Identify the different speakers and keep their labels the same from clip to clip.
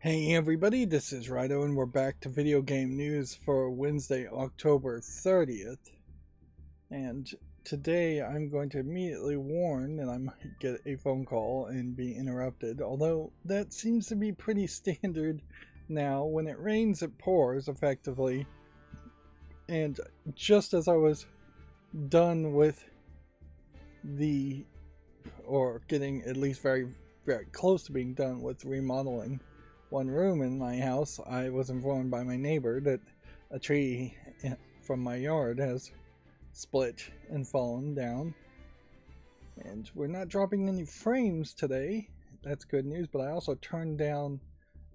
Speaker 1: Hey everybody, this is Rydo and we're back to video game news for Wednesday, October 30th. And today I'm going to immediately warn that I might get a phone call and be interrupted, although that seems to be pretty standard now. When it rains, it pours, effectively. And just as I was done with or getting at least very, very close to being done with remodeling one room in my house, I was informed by my neighbor that a tree from my yard has split and fallen down. And we're not dropping any frames today. That's good news, but I also turned down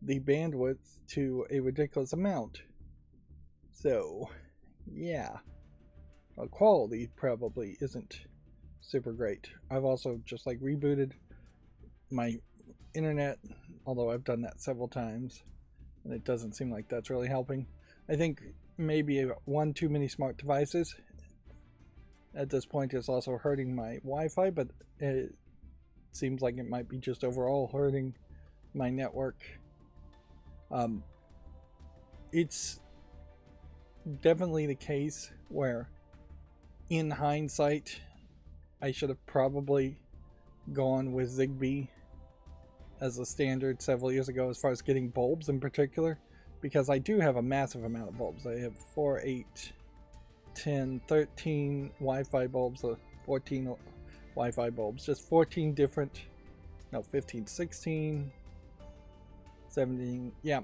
Speaker 1: the bandwidth to a ridiculous amount. So, yeah. Quality probably isn't super great. I've also just rebooted my internet, although I've done that several times and it doesn't seem like that's really helping. I think maybe one too many smart devices at this point is also hurting my Wi-Fi, but it seems like it might be just overall hurting my network. It's definitely the case where in hindsight I should have probably gone with Zigbee as a standard several years ago as far as getting bulbs in particular, because I do have a massive amount of bulbs. I have 4, 8, 10, 13 Wi-Fi bulbs, 14 Wi-Fi bulbs, just 14 different, no, 15, 16, 17, yeah,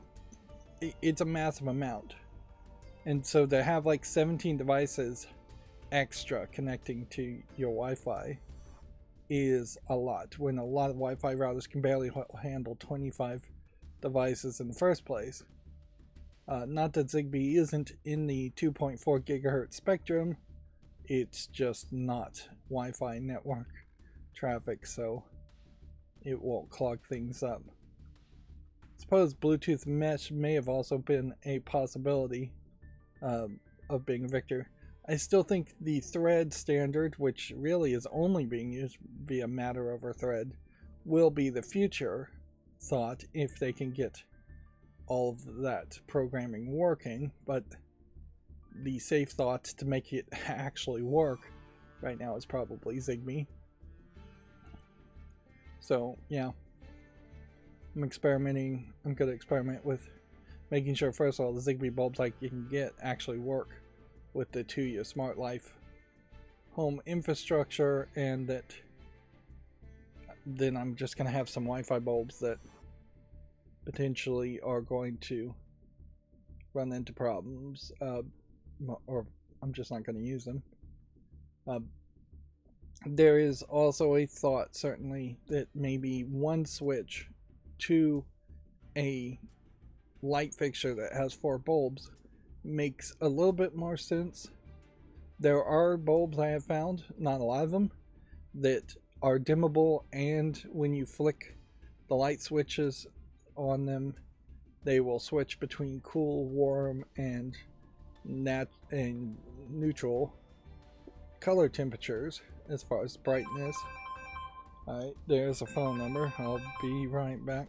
Speaker 1: it's a massive amount. And so to have 17 devices extra connecting to your Wi-Fi is a lot, when a lot of Wi-Fi routers can barely handle 25 devices in the first place. Not that Zigbee isn't in the 2.4 gigahertz spectrum, it's just not Wi-Fi network traffic, so it won't clog things up. I suppose Bluetooth mesh may have also been a possibility of being a victor. I still think the thread standard, which really is only being used via matter over thread, will be the future thought if they can get all of that programming working, but the safe thought to make it actually work right now is probably Zigbee. So yeah, I'm experimenting. I'm going to experiment with making sure, first of all, the Zigbee bulbs you can get actually work with the Tuya Smart Life home infrastructure, and that then I'm just going to have some Wi-Fi bulbs that potentially are going to run into problems, or I'm just not going to use them. There is also a thought, certainly, that maybe one switch to a light fixture that has 4 bulbs makes a little bit more sense. There are bulbs I have found, not a lot of them, that are dimmable, and when you flick the light switches on them, they will switch between cool, warm, and neutral color temperatures as far as brightness. Alright, there's a phone number. I'll be right back.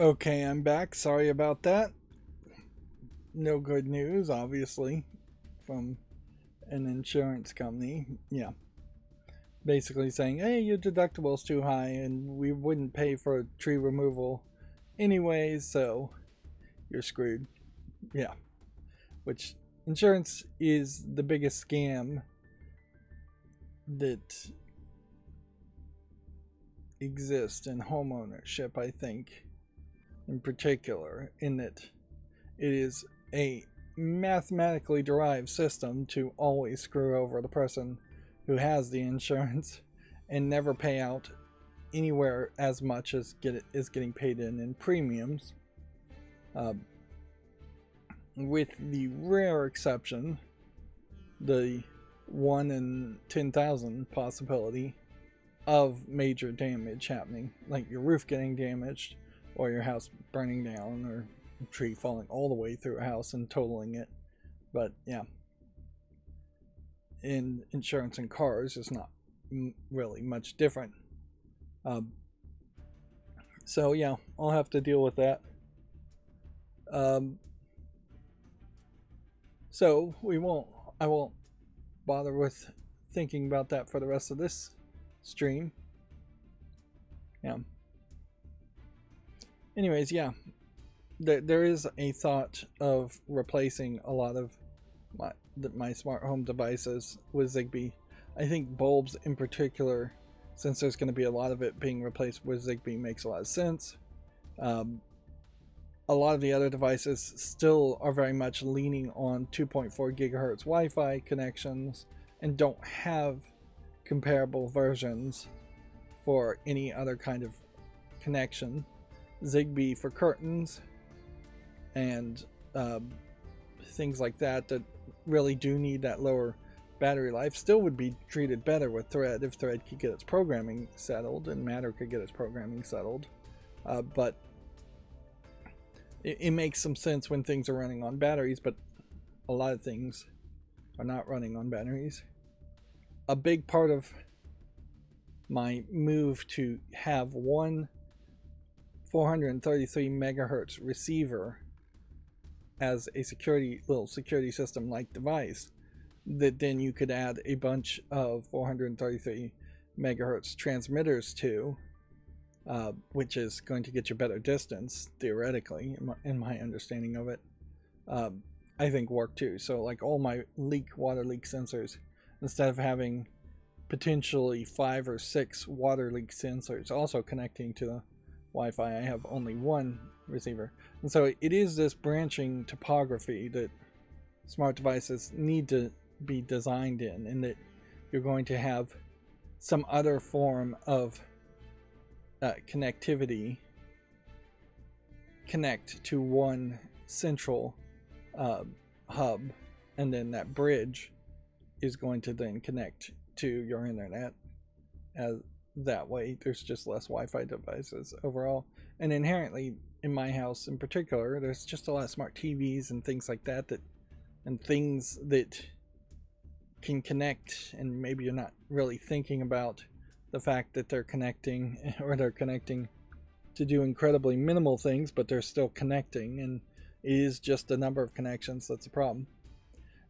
Speaker 1: Okay, I'm back. Sorry about that. No good news, obviously, from an insurance company. Yeah. Basically saying, hey, your deductible's too high and we wouldn't pay for tree removal anyways, so you're screwed. Yeah. Which insurance is the biggest scam that exists in homeownership, I think, in particular, in that it is a mathematically derived system to always screw over the person who has the insurance and never pay out anywhere as much as is getting paid in premiums, with the rare exception, the 1 in 10,000 possibility of major damage happening, like your roof getting damaged or your house burning down or a tree falling all the way through a house and totaling it. But yeah, in insurance and cars, it's not really much different. So yeah, I'll have to deal with that. So I won't bother with thinking about that for the rest of this stream. Yeah. Anyways, yeah, there is a thought of replacing a lot of my smart home devices with Zigbee. I think bulbs in particular, since there's going to be a lot of it being replaced with Zigbee, makes a lot of sense. A lot of the other devices still are very much leaning on 2.4 gigahertz Wi-Fi connections and don't have comparable versions for any other kind of connection. Zigbee for curtains and things like that that really do need that lower battery life still would be treated better with Thread if Thread could get its programming settled and Matter could get its programming settled. But it makes some sense when things are running on batteries, but a lot of things are not running on batteries. A big part of my move to have one 433 megahertz receiver as a little security system like device that then you could add a bunch of 433 megahertz transmitters to, which is going to get you better distance theoretically in my understanding of it, I think work too. So like all my water leak sensors, instead of having potentially 5 or 6 water leak sensors also connecting to the Wi-Fi, I have only one receiver. And so it is this branching topography that smart devices need to be designed in, and that you're going to have some other form of connectivity connect to one central hub, and then that bridge is going to then connect to your internet. As that way there's just less Wi-Fi devices overall, and inherently in my house in particular there's just a lot of smart TVs and things like that and things that can connect, and maybe you're not really thinking about the fact that they're connecting, or they're connecting to do incredibly minimal things, but they're still connecting, and it is just the number of connections that's a problem.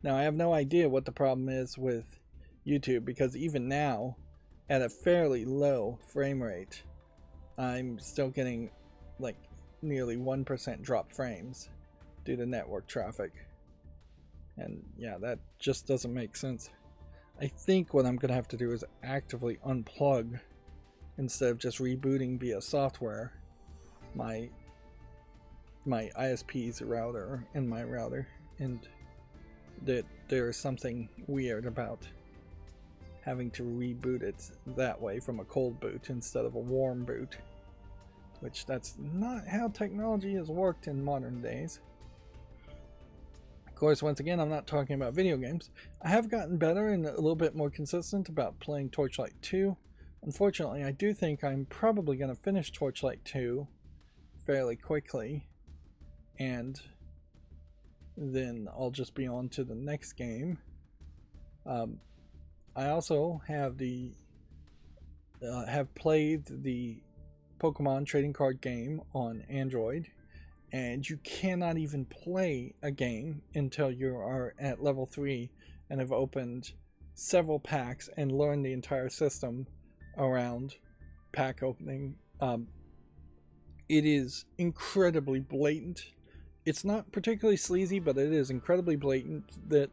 Speaker 1: Now I have no idea what the problem is with YouTube, because even now at a fairly low frame rate I'm still getting like nearly 1% drop frames due to network traffic. And yeah, that just doesn't make sense. I think what I'm going to have to do is actively unplug, instead of just rebooting via software, my ISP's router and my router, and that there is something weird about having to reboot it that way from a cold boot instead of a warm boot, which that's not how technology has worked in modern days. Of course, once again, I'm not talking about video games. I have gotten better and a little bit more consistent about playing Torchlight 2. Unfortunately, I do think I'm probably going to finish Torchlight 2 fairly quickly, and then I'll just be on to the next game. I also have have played the Pokemon trading card game on Android, and you cannot even play a game until you are at level 3 and have opened several packs and learned the entire system around pack opening. It is incredibly blatant. It's not particularly sleazy, but it is incredibly blatant that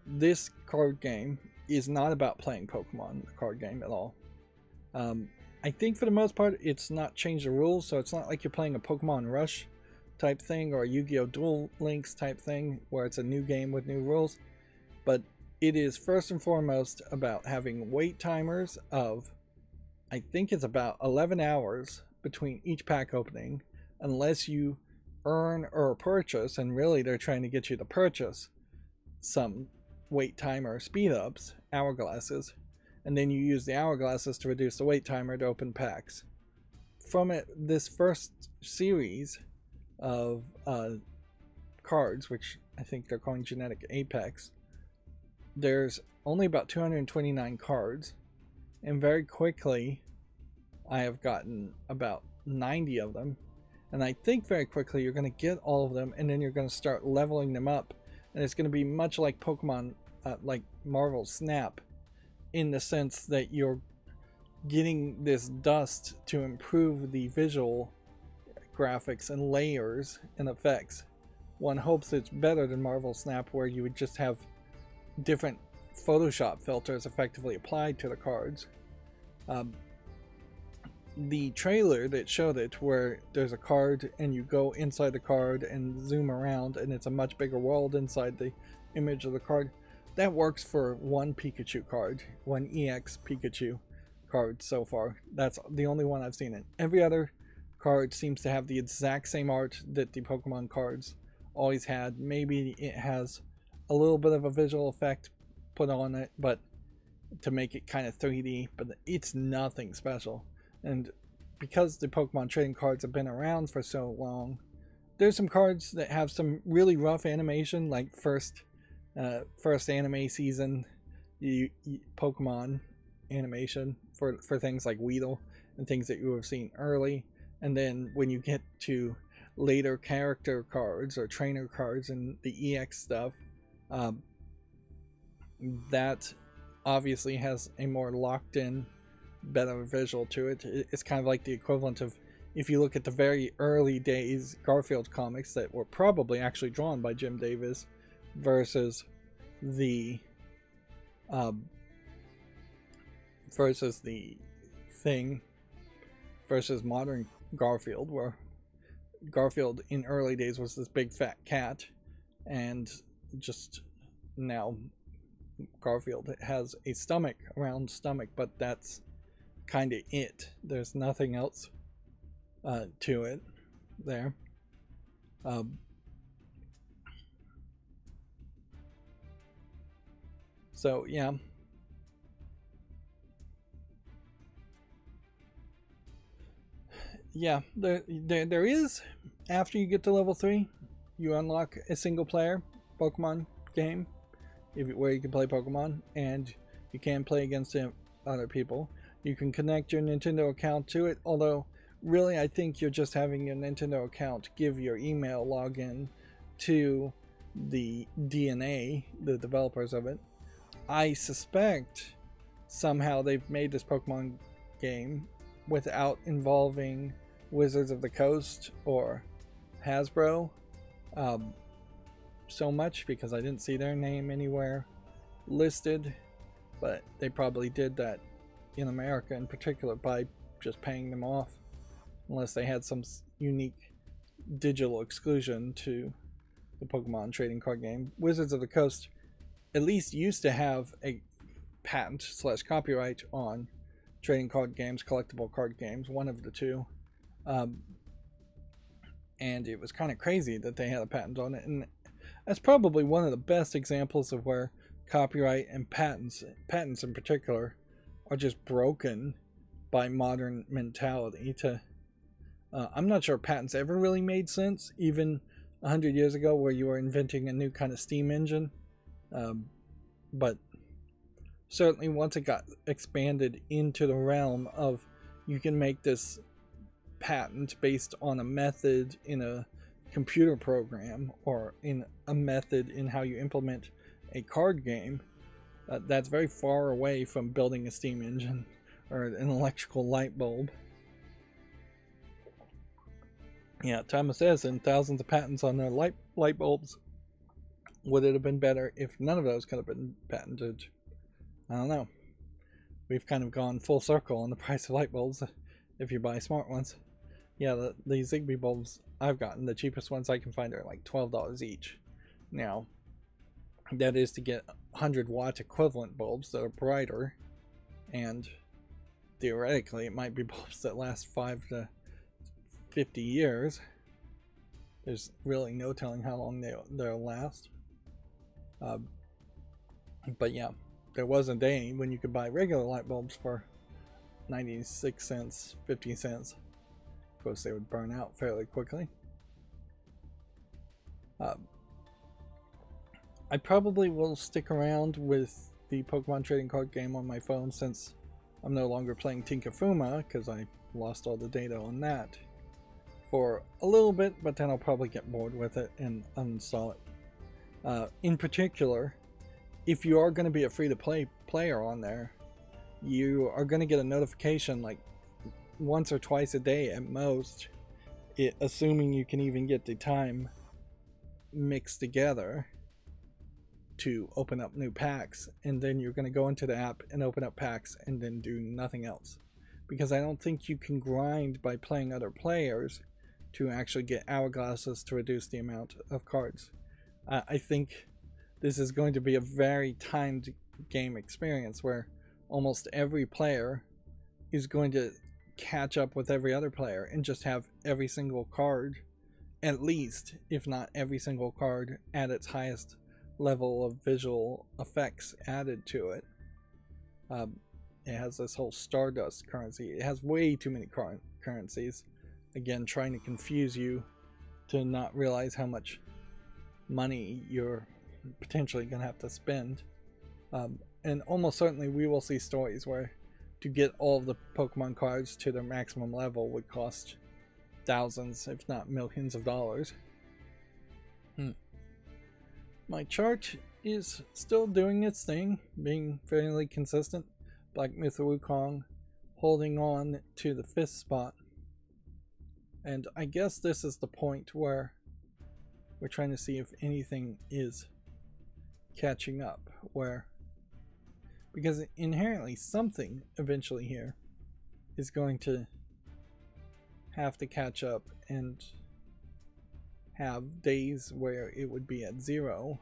Speaker 1: this card game is not about playing Pokemon, the card game, at all. I think for the most part it's not changed the rules, so it's not like you're playing a Pokemon Rush type thing or a Yu-Gi-Oh! Duel Links type thing where it's a new game with new rules. But it is first and foremost about having wait timers of, I think it's about 11 hours between each pack opening, unless you earn or purchase, and really they're trying to get you to purchase some wait timer speed ups, hourglasses, and then you use the hourglasses to reduce the wait timer to open packs. From this first series of cards, which I think they're calling Genetic Apex, there's only about 229 cards, and very quickly I have gotten about 90 of them, and I think very quickly you're going to get all of them, and then you're going to start leveling them up, and it's going to be much like Pokemon, like Marvel Snap, in the sense that you're getting this dust to improve the visual graphics and layers and effects. One hopes it's better than Marvel Snap, where you would just have different Photoshop filters effectively applied to the cards. The trailer that showed it, where there's a card and you go inside the card and zoom around and it's a much bigger world inside the image of the card, that works for one Pikachu card, one EX Pikachu card so far. That's the only one I've seen it. Every other card seems to have the exact same art that the Pokemon cards always had. Maybe it has a little bit of a visual effect put on it, but to make it kind of 3D, but it's nothing special. And because the Pokemon trading cards have been around for so long, there's some cards that have some really rough animation, like first anime season Pokemon animation for things like Weedle and things that you have seen early. And then when you get to later character cards or trainer cards and the EX stuff, that obviously has a more locked in, better visual to it. It's kind of like the equivalent of, if you look at the very early days Garfield comics that were probably actually drawn by Jim Davis versus the thing versus modern Garfield, where Garfield in early days was this big fat cat, and just now Garfield has a stomach, a round stomach, but that's kind of it. There's nothing else to it there. So yeah, there is, after you get to level 3, you unlock a single player Pokemon game where you can play Pokemon, and you can play against other people. You can connect your Nintendo account to it, although really I think you're just having your Nintendo account give your email login to the DNA, the developers of it. I suspect somehow they've made this Pokemon game without involving Wizards of the Coast or Hasbro so much, because I didn't see their name anywhere listed, but they probably did that in America in particular by just paying them off, unless they had some unique digital exclusion to the Pokemon trading card game. Wizards of the Coast at least used to have a patent / copyright on trading card games, collectible card games, one of the two, and it was kind of crazy that they had a patent on it. And that's probably one of the best examples of where copyright and patents in particular, are just broken by modern mentality. I'm not sure patents ever really made sense, even 100 years ago, where you were inventing a new kind of steam engine. But certainly once it got expanded into the realm of, you can make this patent based on a method in a computer program or in a method in how you implement a card game, that's very far away from building a steam engine or an electrical light bulb. Yeah, Thomas Edison, thousands of patents on their light bulbs. Would it have been better if none of those could have been patented? I don't know. We've kind of gone full circle on the price of light bulbs if you buy smart ones. Yeah, the Zigbee bulbs I've gotten, the cheapest ones I can find are like $12 each. Now, that is to get 100-watt equivalent bulbs that are brighter, and theoretically it might be bulbs that last 5 to 50 years. There's really no telling how long they'll last. But yeah, there was a day when you could buy regular light bulbs for 96 cents, 50 cents. Of course, they would burn out fairly quickly. I probably will stick around with the Pokemon trading card game on my phone since I'm no longer playing Tinkafuma, because I lost all the data on that for a little bit, but then I'll probably get bored with it and uninstall it. In particular, if you are going to be a free-to-play player on there, you are going to get a notification like once or twice a day at most, assuming you can even get the time mixed together to open up new packs, and then you're going to go into the app and open up packs and then do nothing else, because I don't think you can grind by playing other players to actually get hourglasses to reduce the amount of cards. I think this is going to be a very timed game experience where almost every player is going to catch up with every other player and just have every single card, at least, if not every single card, at its highest level of visual effects added to it. It has this whole Stardust currency. It has way too many currencies. Again, trying to confuse you to not realize how much money you're potentially going to have to spend. And almost certainly we will see stories where to get all of the Pokemon cards to their maximum level would cost thousands, if not millions of dollars. My chart is still doing its thing, being fairly consistent. Black Myth Wukong holding on to the 5th spot. And I guess this is the point where we're trying to see if anything is catching up, because inherently something eventually here is going to have to catch up and have days where it would be at 0,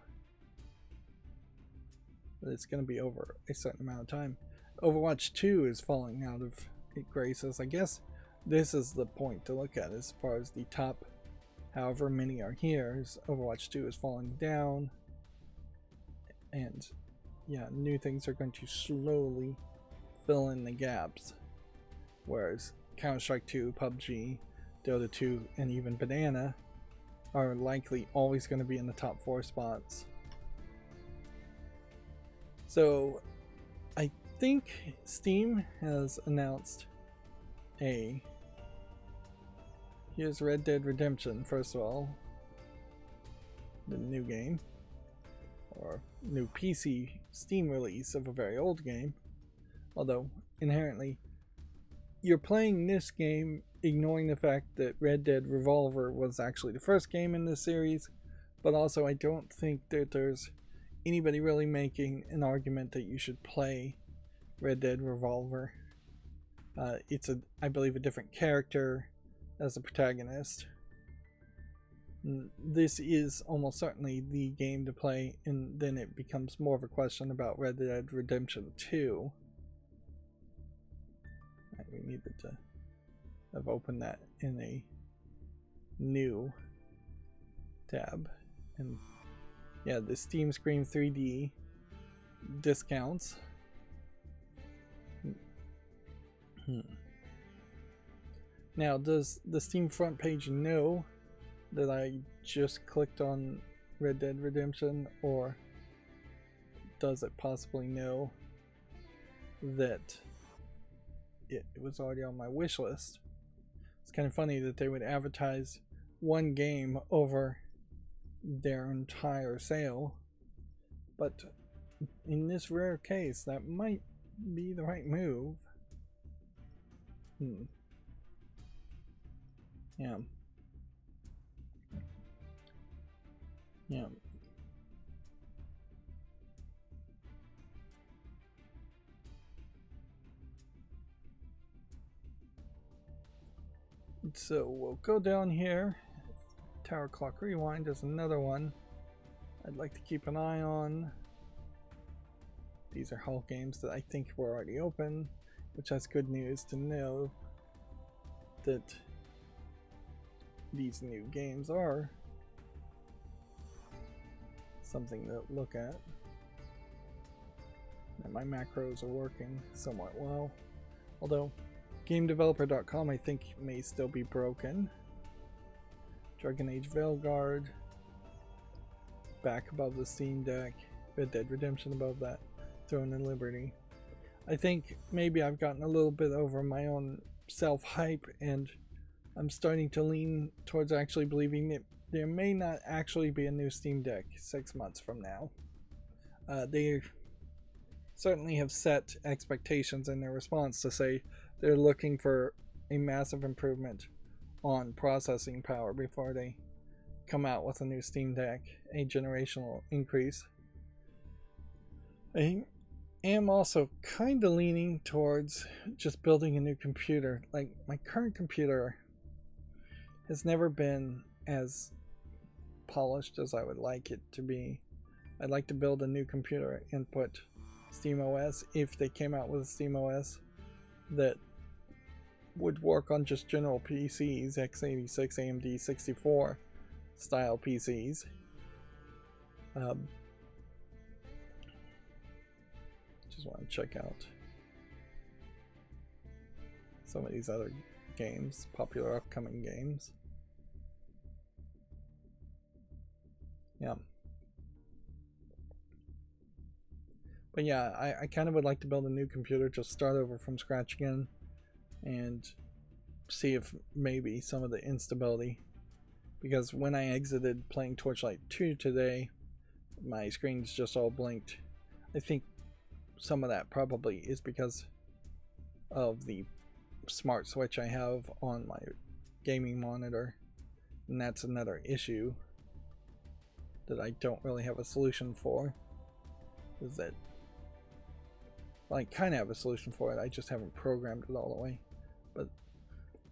Speaker 1: but it's going to be over a certain amount of time. Overwatch 2 is falling out of graces. I guess this is the point to look at as far as the top, however many are here, is Overwatch 2 is falling down, and yeah, new things are going to slowly fill in the gaps, whereas Counter-Strike 2, PUBG, Dota 2, and even Banana are likely always going to be in the top 4 spots. So I think Steam has announced here's Red Dead Redemption, first of all, the new game, or new PC Steam release of a very old game, although inherently you're playing this game ignoring the fact that Red Dead Revolver was actually the first game in this series, but also I don't think that there's anybody really making an argument that you should play Red Dead Revolver. It's I believe a different character as a protagonist. This is almost certainly the game to play, and then it becomes more of a question about Red Dead Redemption 2. We needed to have opened that in a new tab. And yeah, the Steam Screen 3D discounts. Now, does the Steam front page know that I just clicked on Red Dead Redemption, or does it possibly know that it was already on my wish list? It's kind of funny that they would advertise one game over their entire sale, but in this rare case, that might be the right move. Yeah. Yeah. So we'll go down here. Tower Clock Rewind is another one I'd like to keep an eye on. These are Hull games that I think were already open, which has good news to know that these new games are something to look at. And my macros are working somewhat well, although GameDeveloper.com I think may still be broken. Dragon Age Veilguard back above the Steam Deck, Red Dead Redemption above that, Throne and Liberty. I think maybe I've gotten a little bit over my own self-hype, and I'm starting to lean towards actually believing that there may not actually be a new Steam Deck 6 months from now. They certainly have set expectations in their response to say they're looking for a massive improvement on processing power before they come out with a new Steam Deck, a generational increase. I am also kind of leaning towards just building a new computer. Like, my current computer has never been as polished as I would like it to be. I'd like to build a new computer and put SteamOS, if they came out with a SteamOS that would work on just general PCs, x86, AMD 64 style PCs. Just want to check out some of these other games, popular upcoming games. Yeah. But yeah, I kind of would like to build a new computer, just start over from scratch again, and see if maybe some of the instability, because when I exited playing Torchlight 2 today, my screen's just all blinked. I think some of that probably is because of the smart switch I have on my gaming monitor, and that's another issue that I don't really have a solution for. Is that, well, I kind of have a solution for it, I just haven't programmed it all the way. But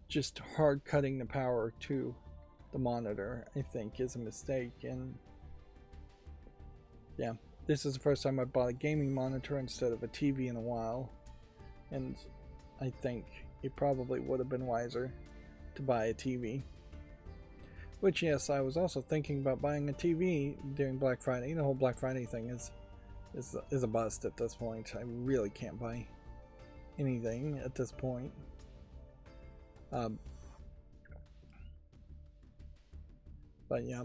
Speaker 1: just hard cutting the power to the monitor, I think, is a mistake. And yeah, this is the first time I bought a gaming monitor instead of a TV in a while, and I think it probably would have been wiser to buy a TV. Which, yes, I was also thinking about buying a TV during Black Friday. The whole Black Friday thing is a bust at this point. I really can't buy anything at this point. But yeah,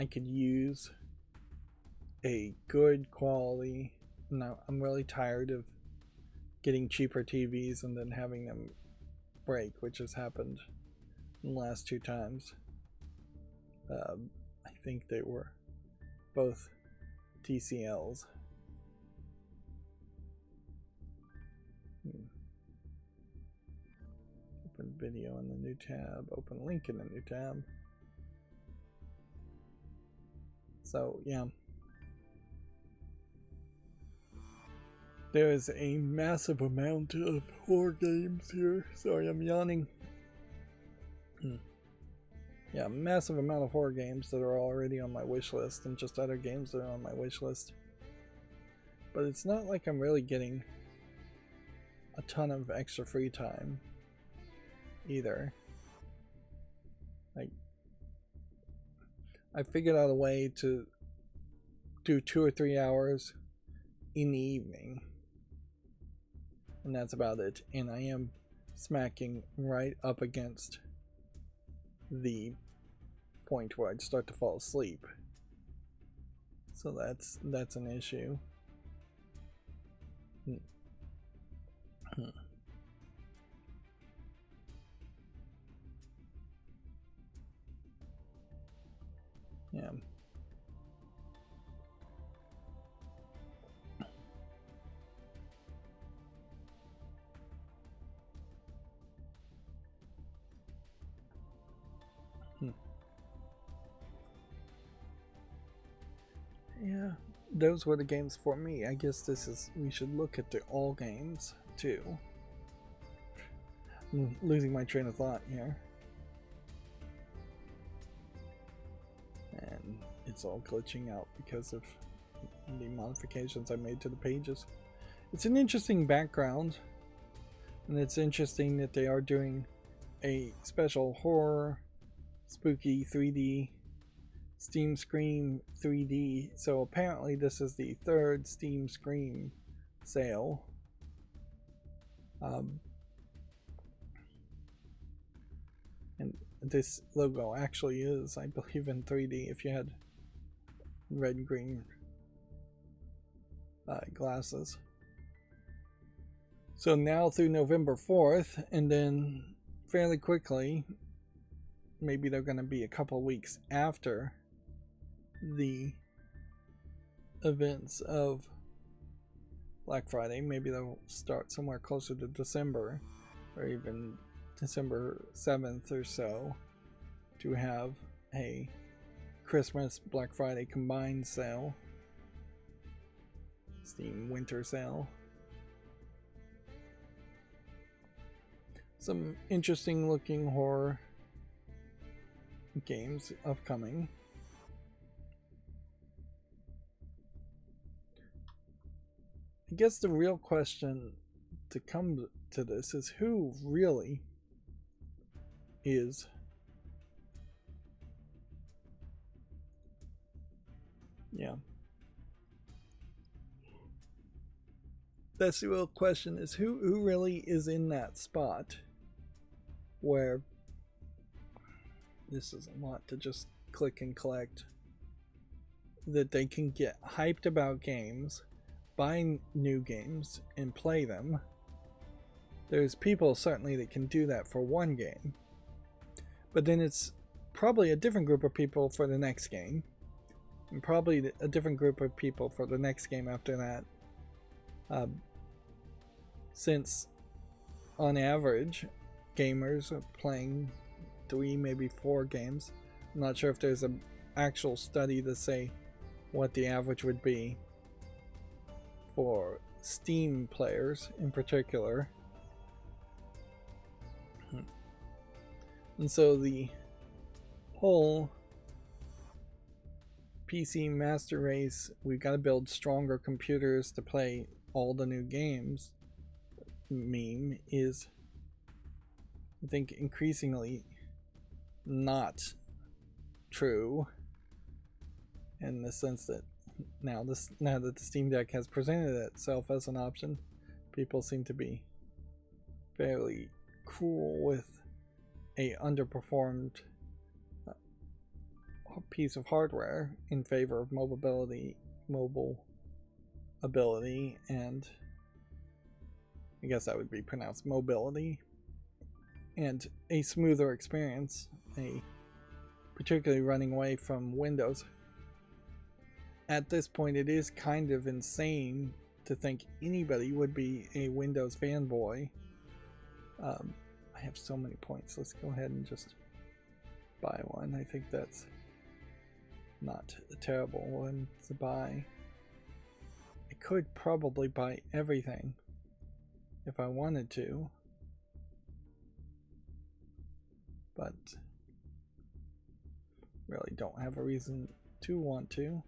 Speaker 1: I could use a good quality. Now, I'm really tired of getting cheaper TVs and then having them break, which has happened in the last 2 times. I think they were both TCLs. Open video in the new tab, open link in the new tab. So yeah, there is a massive amount of horror games here. Sorry, I'm yawning. Yeah, massive amount of horror games that are already on my wish list, and just other games that are on my wish list. But it's not like I'm really getting a ton of extra free time either. Like, I figured out a way to do 2 or 3 hours in the evening, and that's about it. And I am smacking right up against the point where I'd start to fall asleep, so that's an issue. Hmm. Yeah. Hmm. Yeah, those were the games for me. I guess we should look at the all games too. I'm losing my train of thought here. And it's all glitching out because of the modifications I made to the pages. It's an interesting background, and it's interesting that they are doing a special horror, spooky 3D Steam Scream 3D. So apparently this is the third Steam Scream sale. And this logo actually is, I believe, in 3D if you had red and green glasses. So now through November 4th, and then fairly quickly, maybe they're going to be a couple weeks after the events of Black Friday. Maybe they'll start somewhere closer to December, or even December 7th or so, to have a Christmas Black Friday combined sale, Steam winter sale. Some interesting looking horror games upcoming. I guess the real question to come to this is who really is that's the real question, is who really is in that spot where this is a lot to just click and collect, that they can get hyped about games, buy new games, and play them. There's people certainly that can do that for one game, but then it's probably a different group of people for the next game, and probably a different group of people for the next game after that. Since on average gamers are playing 3, maybe 4 games. I'm not sure if there's an actual study to say what the average would be for Steam players in particular. And so the whole PC master race, we've got to build stronger computers to play all the new games meme is, I think, increasingly not true, in the sense that now that the Steam Deck has presented itself as an option, people seem to be fairly cool with a underperformed piece of hardware in favor of mobile ability, and I guess that would be pronounced mobility, and a smoother experience, particularly running away from Windows. At this point, it is kind of insane to think anybody would be a Windows fanboy. I have so many points. Let's go ahead and just buy one. I think that's not a terrible one to buy. I could probably buy everything if I wanted to, but really don't have a reason to want to.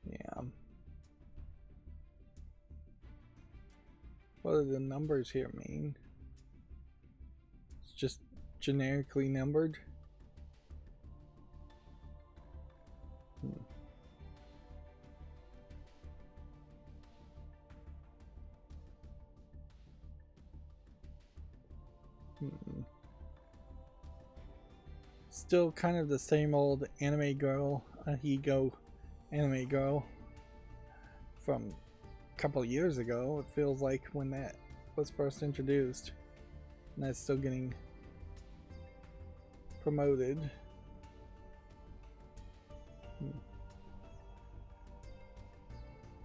Speaker 1: Yeah. What do the numbers here mean? It's just generically numbered. still kind of the same old anime girl, Higo anime girl from a couple years ago. It feels like when that was first introduced, and that's still getting promoted.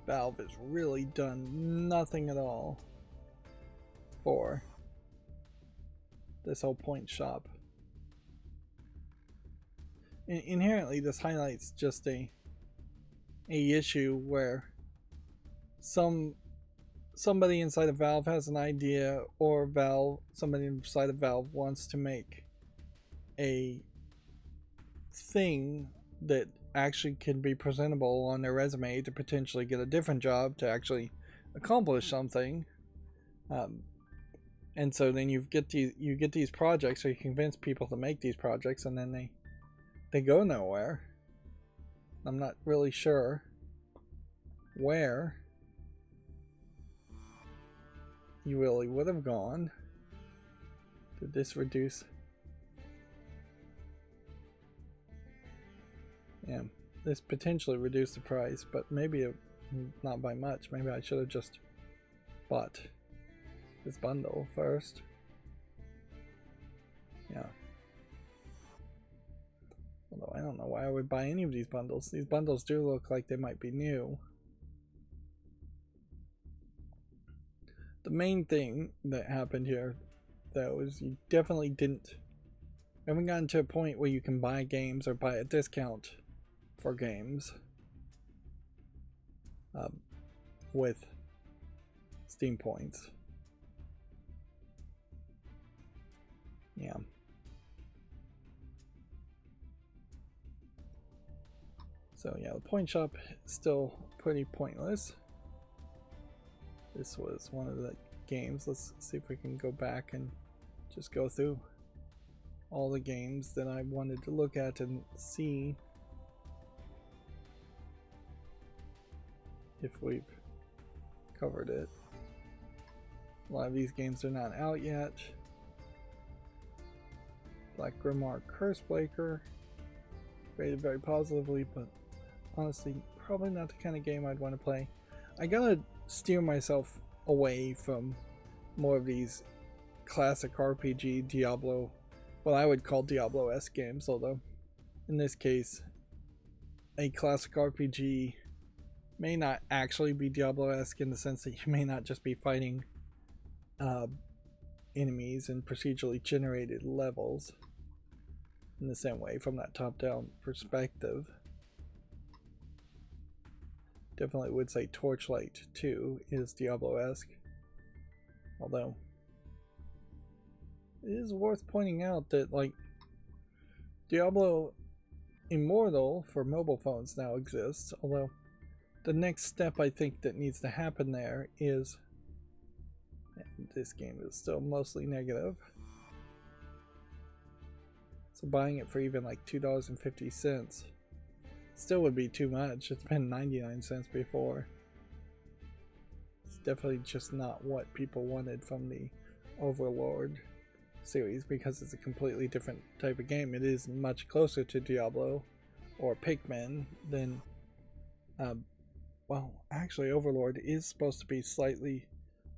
Speaker 1: Valve has really done nothing at all for this whole point shop. Inherently, this highlights just a issue where somebody inside of Valve has an idea, or somebody inside of Valve wants to make a thing that actually can be presentable on their resume to potentially get a different job to actually accomplish something. And so then you get these projects, or you convince people to make these projects, and then they go nowhere. I'm not really sure where you really would have gone. Did this reduce? Yeah, this potentially reduced the price, but maybe not by much. Maybe I should have just bought this bundle first. Yeah. Although I don't know why I would buy any of these bundles. These bundles do look like they might be new. The main thing that happened here, though, is you definitely haven't gotten to a point where you can buy games or buy a discount for games with Steam points. Yeah. So yeah, the point shop is still pretty pointless. This was one of the games. Let's see if we can go back and just go through all the games that I wanted to look at and see if we've covered it. A lot of these games are not out yet. Black Grimoire Cursebreaker, rated very positively, but honestly, probably not the kind of game I'd want to play. I gotta steer myself away from more of these classic RPG Diablo, what I would call Diablo-esque games, although in this case, a classic RPG may not actually be Diablo-esque in the sense that you may not just be fighting enemies in procedurally generated levels in the same way from that top-down perspective. Definitely would say Torchlight 2 is Diablo-esque, although it is worth pointing out that, like, Diablo Immortal for mobile phones now exists, although the next step I think that needs to happen there is, and this game is still mostly negative, so buying it for even like $2.50 still would be too much. It's been 99 cents before. It's definitely just not what people wanted from the Overlord series, because it's a completely different type of game. It is much closer to Diablo or Pikmin than well, actually Overlord is supposed to be slightly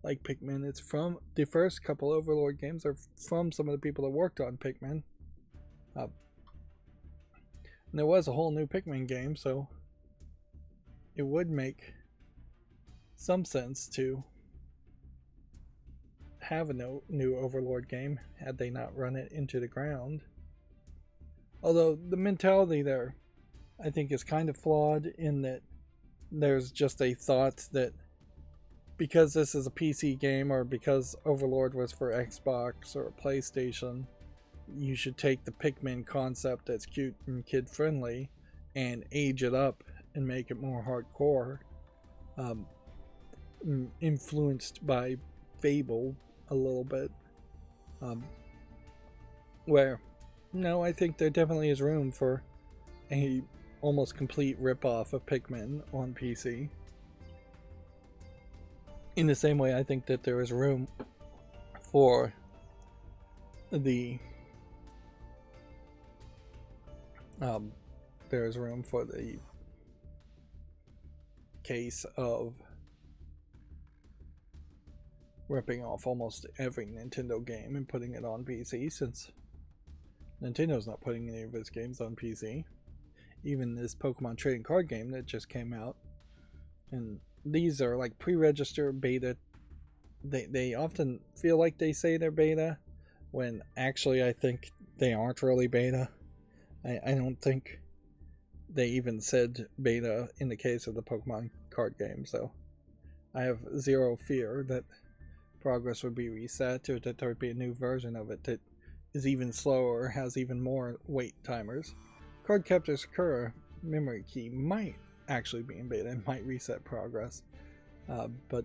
Speaker 1: like Pikmin. It's from the first couple Overlord games are from some of the people that worked on Pikmin. And there was a whole new Pikmin game, so it would make some sense to have a new Overlord game had they not run it into the ground. Although the mentality there, I think, is kind of flawed in that there's just a thought that because this is a PC game, or because Overlord was for Xbox or PlayStation, you should take the Pikmin concept that's cute and kid-friendly and age it up and make it more hardcore, influenced by Fable a little bit, where no, I think there definitely is room for a almost complete rip-off of Pikmin on PC. In the same way, I think that there is room for the there's room for the case of ripping off almost every Nintendo game and putting it on PC, since Nintendo's not putting any of its games on PC. Even this Pokemon trading card game that just came out, and these are like pre-registered beta. They often feel like they say they're beta, when actually I think they aren't really beta. I don't think they even said beta in the case of the Pokemon card game, so I have zero fear that progress would be reset, or that there would be a new version of it that is even slower, has even more wait timers. Card Captor Sakura memory key might actually be in beta and might reset progress, but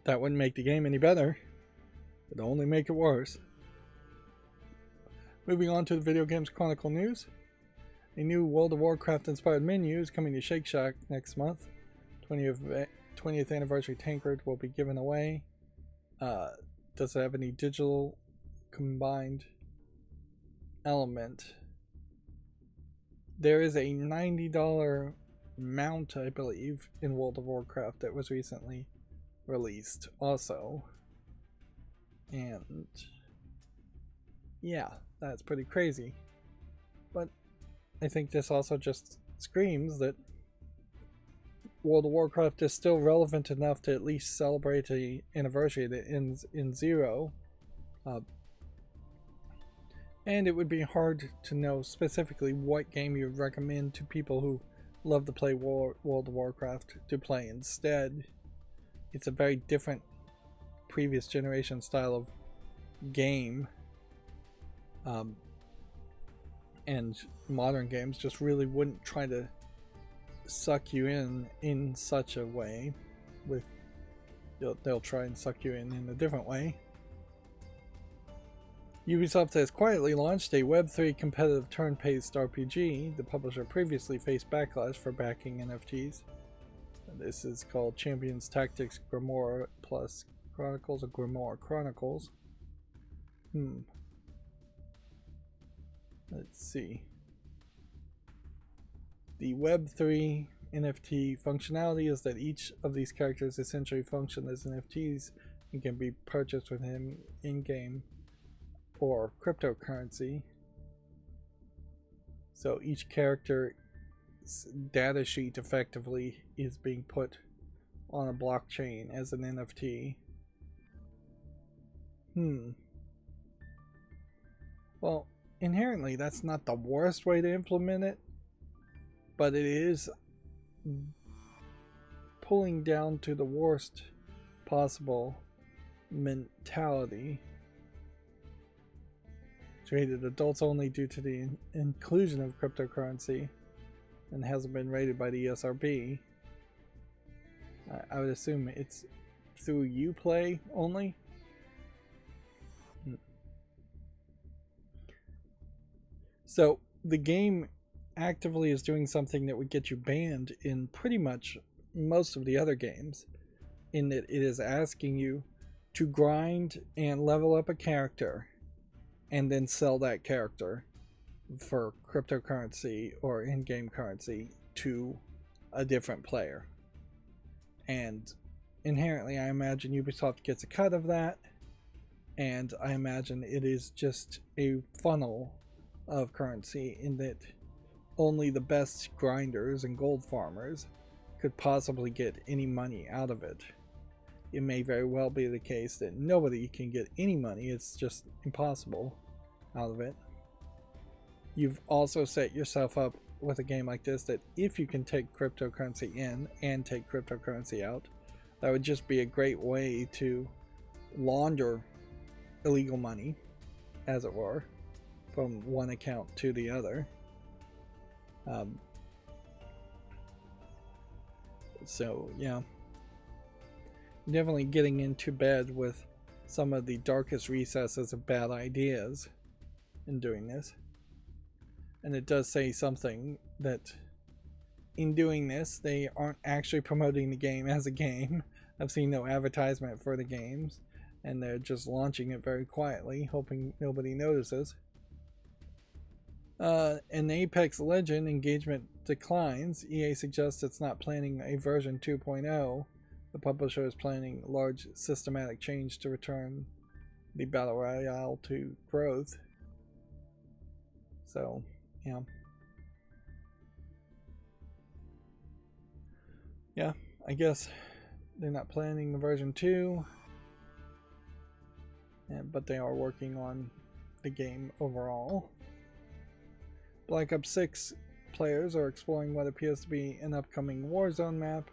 Speaker 1: that wouldn't make the game any better. It'd only make it worse. Moving on to the Video Games Chronicle news. A new World of Warcraft inspired menu is coming to Shake Shack next month. 20th anniversary tankard will be given away. Does it have any digital combined element? There is a $90 mount, I believe, in World of Warcraft that was recently released also. And yeah, that's pretty crazy. But I think this also just screams that World of Warcraft is still relevant enough to at least celebrate an anniversary that ends in 0. And it would be hard to know specifically what game you would recommend to people who love to play World of Warcraft to play instead. It's a very different previous generation style of game. And modern games just really wouldn't try to suck you in such a way. They'll try and suck you in a different way. Ubisoft has quietly launched a Web3 competitive turn-based RPG. The publisher previously faced backlash for backing NFTs. This is called Champions Tactics Grimoire Plus Chronicles, or Grimoire Chronicles. Let's see. The Web3 NFT functionality is that each of these characters essentially function as NFTs and can be purchased with him in-game or cryptocurrency. So each character's data sheet effectively is being put on a blockchain as an NFT. Well, inherently that's not the worst way to implement it, but it is pulling down to the worst possible mentality. Rated adults only due to the inclusion of cryptocurrency, and hasn't been rated by the ESRB. I would assume it's through Uplay only. So the game actively is doing something that would get you banned in pretty much most of the other games, in that it is asking you to grind and level up a character and then sell that character for cryptocurrency or in-game currency to a different player. And inherently, I imagine Ubisoft gets a cut of that, and I imagine it is just a funnel of currency, in that only the best grinders and gold farmers could possibly get any money out of it. It may very well be the case that nobody can get any money. It's just impossible out of it. You've also set yourself up with a game like this that if you can take cryptocurrency in and take cryptocurrency out, that would just be a great way to launder illegal money, as it were, from one account to the other. So yeah, definitely getting into bed with some of the darkest recesses of bad ideas in doing this. And it does say something that in doing this they aren't actually promoting the game as a game. I've seen no advertisement for the games, and they're just launching it very quietly, hoping nobody notices. An Apex Legend engagement declines. EA suggests it's not planning a version 2.0. The publisher is planning large systematic change to return the Battle Royale to growth. So, yeah. Yeah, I guess they're not planning the version 2. But they are working on the game overall. Black Ops 6 players are exploring what appears to be an upcoming Warzone map.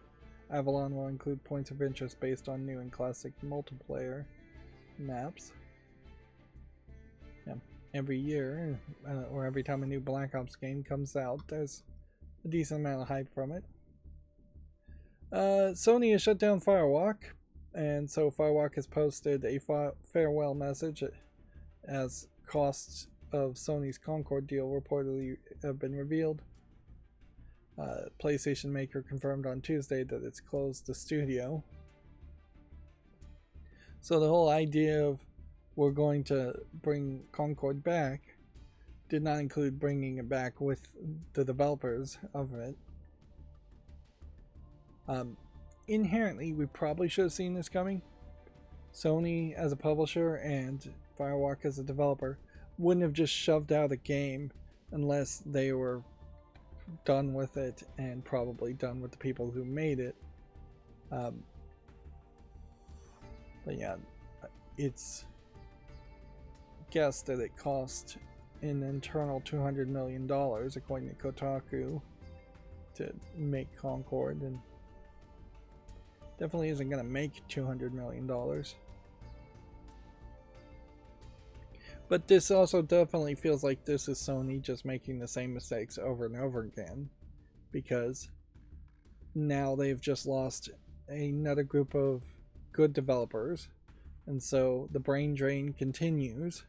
Speaker 1: Avalon will include points of interest based on new and classic multiplayer maps. Yeah, every year, or every time a new Black Ops game comes out, there's a decent amount of hype from it. Sony has shut down Firewalk, and so Firewalk has posted a farewell message as costs of Sony's Concord deal reportedly have been revealed. PlayStation Maker confirmed on Tuesday that it's closed the studio. So the whole idea of we're going to bring Concord back did not include bringing it back with the developers of it. Inherently, we probably should have seen this coming. Sony as a publisher and Firewalk as a developer wouldn't have just shoved out a game unless they were done with it and probably done with the people who made it. But yeah, it's guessed that it cost an internal $200 million, according to Kotaku, to make Concord, and definitely isn't going to make $200 million. But this also definitely feels like this is Sony just making the same mistakes over and over again, because now they've just lost another group of good developers, and so the brain drain continues,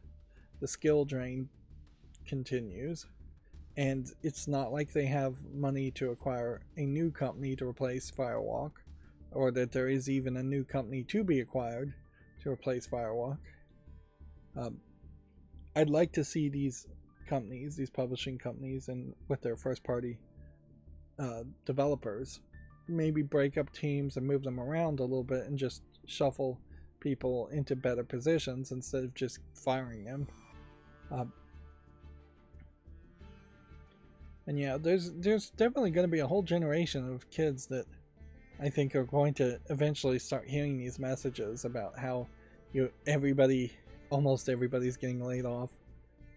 Speaker 1: the skill drain continues, and it's not like they have money to acquire a new company to replace Firewalk, or that there is even a new company to be acquired to replace Firewalk. I'd like to see these companies, these publishing companies, and with their first party developers, maybe break up teams and move them around a little bit and just shuffle people into better positions instead of just firing them. And yeah, there's definitely going to be a whole generation of kids that I think are going to eventually start hearing these messages about how almost everybody's getting laid off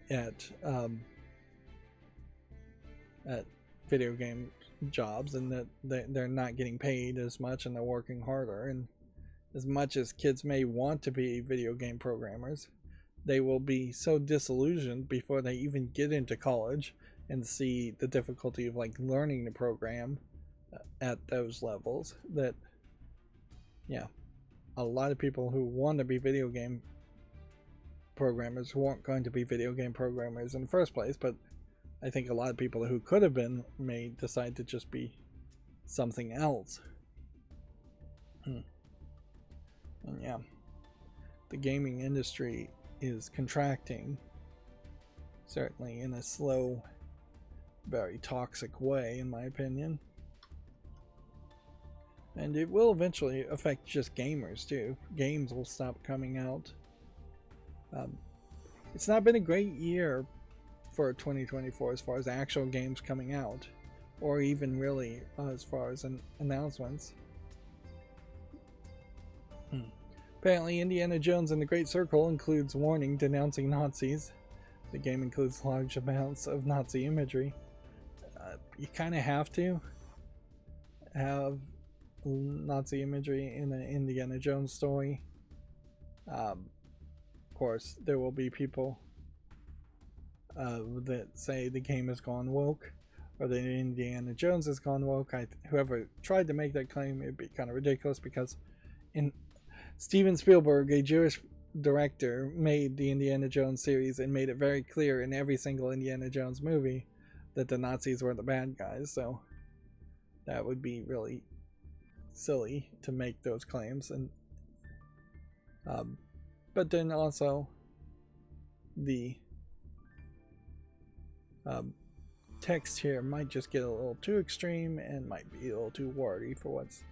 Speaker 1: at video game jobs, and that they're not getting paid as much and they're working harder. And as much as kids may want to be video game programmers, they will be so disillusioned before they even get into college and see the difficulty of like learning the program at those levels, that yeah, a lot of people who want to be video game programmers weren't going to be video game programmers in the first place. But I think a lot of people who could have been may decide to just be something else. And yeah, the gaming industry is contracting, certainly in a slow, very toxic way, in my opinion. And it will eventually affect just gamers too. Games will stop coming out. It's not been a great year for 2024 as far as actual games coming out, or even really as far as announcements. Apparently, Indiana Jones and the Great Circle includes warning denouncing Nazis. The game includes large amounts of Nazi imagery. You kind of have to have Nazi imagery in an Indiana Jones story. Of course, there will be people that say the game has gone woke, or that Indiana Jones has gone woke. Whoever tried to make that claim, it'd be kind of ridiculous, because Steven Spielberg, a Jewish director, made the Indiana Jones series and made it very clear in every single Indiana Jones movie that the Nazis were the bad guys. So that would be really silly to make those claims. And but then also the text here might just get a little too extreme and might be a little too wordy for what's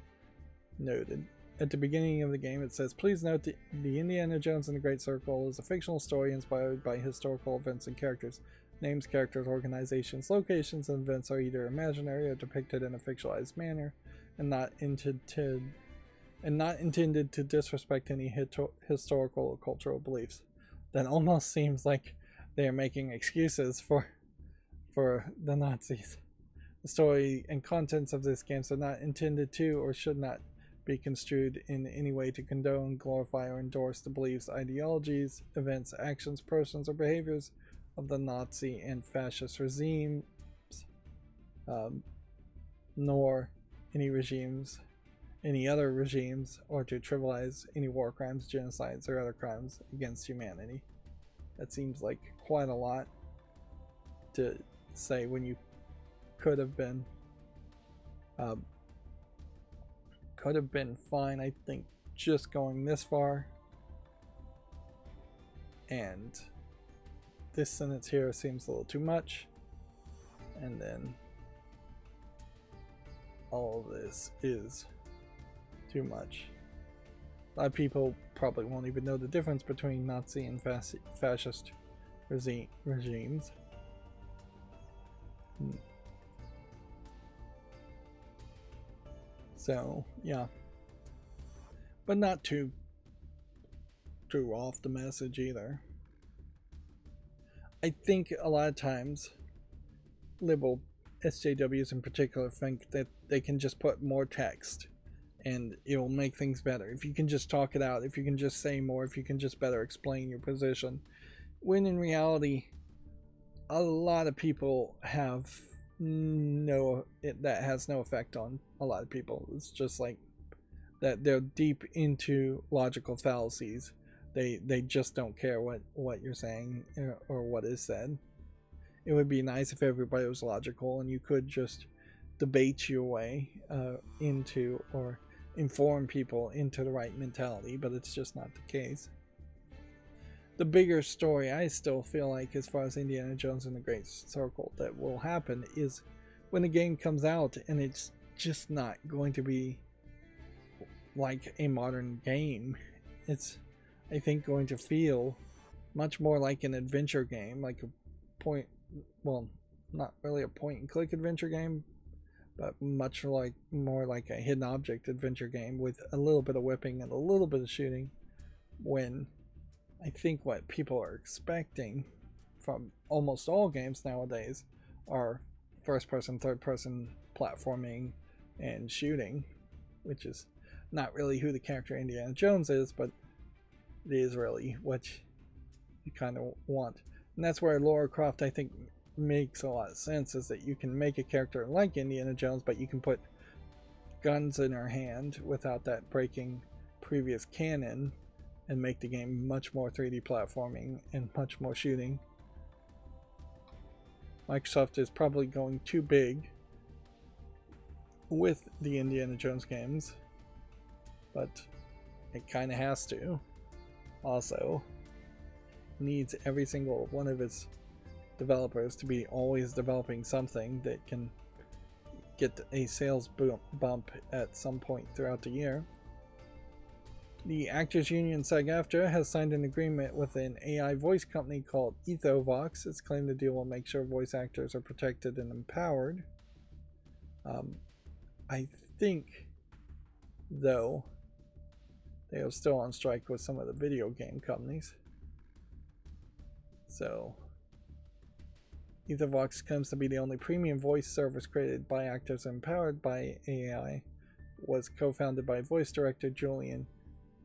Speaker 1: noted. At the beginning of the game it says, please note the Indiana Jones and the Great Circle is a fictional story inspired by historical events and characters. Names, characters, organizations, locations, and events are either imaginary or depicted in a fictionalized manner and not intended to disrespect any historical or cultural beliefs. That almost seems like they are making excuses for the Nazis. The story and contents of this game are not intended to or should not be construed in any way to condone, glorify, or endorse the beliefs, ideologies, events, actions, persons, or behaviors of the Nazi and fascist regimes, nor any other regimes, or to trivialize any war crimes, genocides, or other crimes against humanity. That seems like quite a lot to say when you could have been fine, I think, just going this far. And this sentence here seems a little too much, and then all of this is too much. A lot of people probably won't even know the difference between Nazi and fascist regimes. So yeah, but not too off the message either. I think a lot of times liberal SJWs in particular think that they can just put more text and it will make things better. If you can just talk it out, if you can just say more, if you can just better explain your position. When in reality, a lot of people have that has no effect on a lot of people. It's just like that they're deep into logical fallacies. They just don't care what you're saying or what is said. It would be nice if everybody was logical and you could just debate your way into or inform people into the right mentality, but it's just not the case. The bigger story I still feel like, as far as Indiana Jones and the Great Circle, that will happen is when the game comes out and it's just not going to be like a modern game. It's, I think, going to feel much more like an adventure game, like a not really a point and click adventure game, but much more like a hidden object adventure game with a little bit of whipping and a little bit of shooting, when I think what people are expecting from almost all games nowadays are first person, third person platforming and shooting, which is not really who the character Indiana Jones is, but it is really what you kind of want. And that's where Lara Croft, I think, makes a lot of sense, is that you can make a character like Indiana Jones, but you can put guns in her hand without that breaking previous canon and make the game much more 3D platforming and much more shooting. Microsoft is probably going too big with the Indiana Jones games, but it kind of has to. Also, needs every single one of its developers to be always developing something that can get a sales bump at some point throughout the year. The Actors Union SAG-AFTRA has signed an agreement with an AI voice company called EthoVox. It's claimed the deal will make sure voice actors are protected and empowered. I think, though, they are still on strike with some of the video game companies. So, EthoVox claims to be the only premium voice service created by actors and empowered by AI. Was co-founded by voice director Julian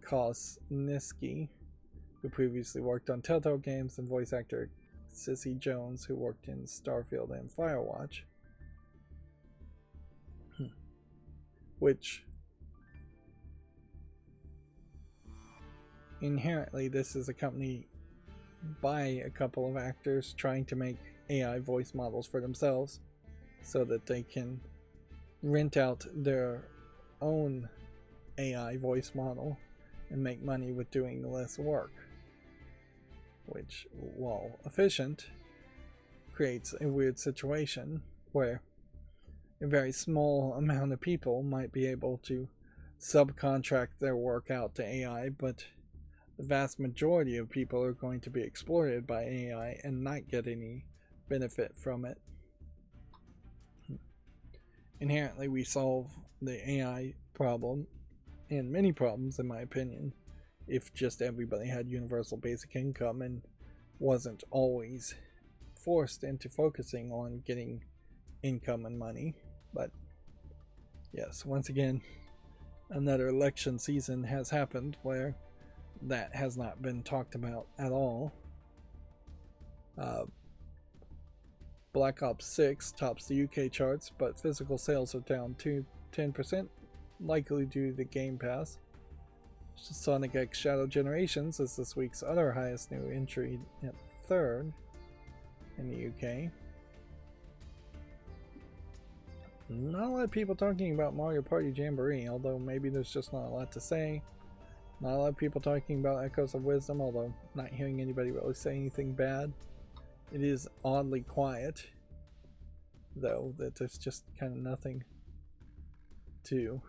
Speaker 1: Kosniski, who previously worked on Telltale games, and voice actor Cissy Jones, who worked in Starfield and Firewatch. Which, inherently, this is a company by a couple of actors trying to make AI voice models for themselves so that they can rent out their own AI voice model and make money with doing less work, which, while efficient, creates a weird situation where a very small amount of people might be able to subcontract their work out to AI, but the vast majority of people are going to be exploited by AI and not get any benefit from it. Inherently, we solve the AI problem and many problems, in my opinion, if just everybody had universal basic income and wasn't always forced into focusing on getting income and money. But yes, once again, another election season has happened where that has not been talked about at all. Black Ops 6 tops the UK charts, but physical sales are down to 10%, likely due to the Game Pass. Sonic X Shadow Generations is this week's other highest new entry at 3rd in the UK. Not a lot of people talking about Mario Party Jamboree, although maybe there's just not a lot to say. Not a lot of people talking about Echoes of Wisdom, although not hearing anybody really say anything bad. It is oddly quiet, though, that there's just kind of nothing to...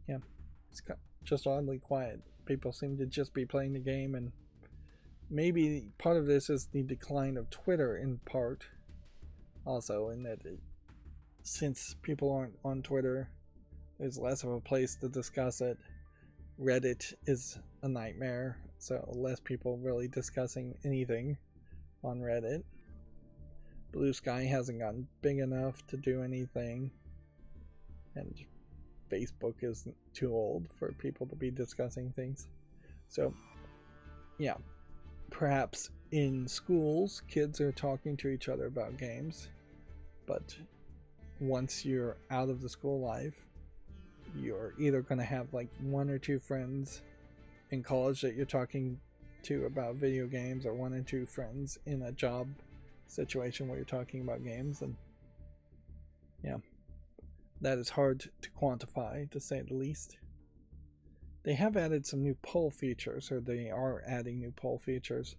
Speaker 1: yeah, it's just oddly quiet. People seem to just be playing the game, and maybe part of this is the decline of Twitter in part, also, in that since people aren't on Twitter, there's less of a place to discuss it. Reddit is a nightmare, so less people really discussing anything on Reddit. Blue Sky hasn't gotten big enough to do anything, and Facebook is too old for people to be discussing things. So yeah, perhaps in schools kids are talking to each other about games, but once you're out of the school life, you're either going to have like one or two friends in college that you're talking to about video games, or one or two friends in a job situation where you're talking about games. And yeah, that is hard to quantify, to say the least. They have added some new poll features, or they are adding new poll features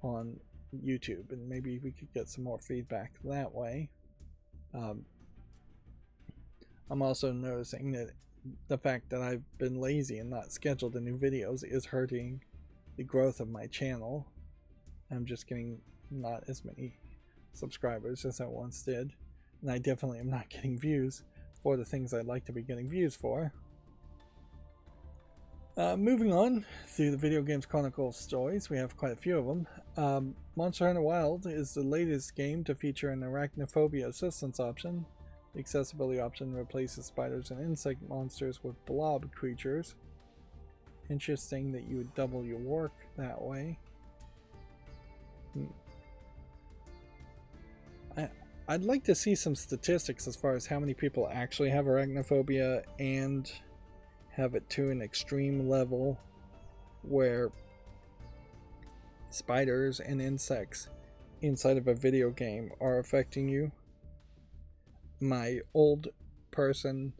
Speaker 1: on YouTube, and maybe we could get some more feedback that way. I'm also noticing that the fact that I've been lazy and not scheduled the new videos is hurting the growth of my channel. I'm just getting not as many subscribers as I once did, and I definitely am not getting views for the things I'd like to be getting views for. Moving on through the Video Games Chronicles stories, we have quite a few of them. Monster Hunter Wilds is the latest game to feature an arachnophobia assistance option. The accessibility option replaces spiders and insect monsters with blob creatures. Interesting that you would double your work that way. I'd like to see some statistics as far as how many people actually have arachnophobia and have it to an extreme level where spiders and insects inside of a video game are affecting you. My old person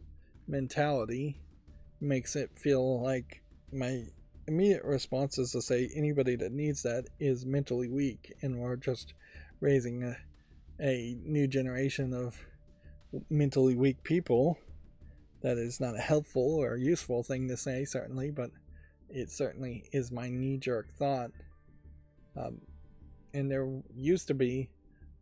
Speaker 1: mentality makes it feel like my immediate response is to say anybody that needs that is mentally weak, and we're just raising a new generation of mentally weak people. That is not a helpful or useful thing to say, certainly, but it certainly is my knee-jerk thought. And there used to be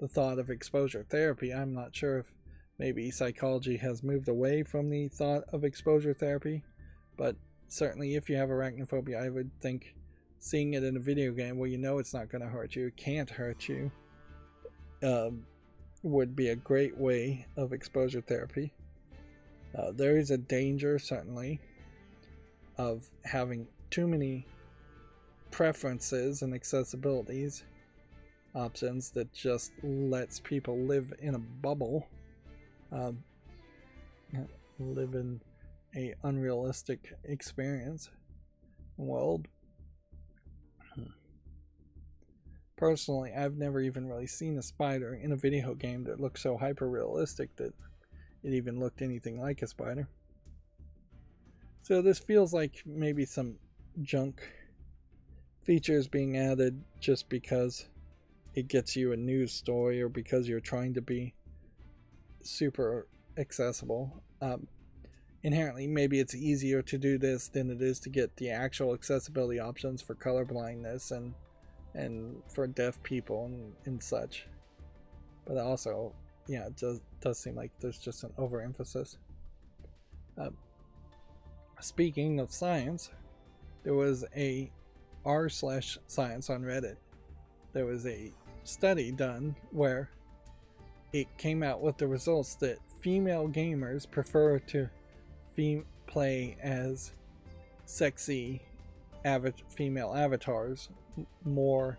Speaker 1: the thought of exposure therapy. I'm not sure if maybe psychology has moved away from the thought of exposure therapy, but certainly if you have arachnophobia, I would think seeing it in a video game where you know it's not going to hurt you, it can't hurt you, would be a great way of exposure therapy. There is a danger, certainly, of having too many preferences and accessibilities options that just lets people live in a bubble, live in a unrealistic experience world. Personally, I've never even really seen a spider in a video game that looks so hyper realistic that it even looked anything like a spider. So this feels like maybe some junk features being added just because it gets you a news story or because you're trying to be super accessible. Inherently, maybe it's easier to do this than it is to get the actual accessibility options for color blindness and for deaf people and such. But also, yeah, it does seem like there's just an overemphasis. Speaking of science, there was a r/science on Reddit. There was a study done where it came out with the results that female gamers prefer to play as sexy female avatars more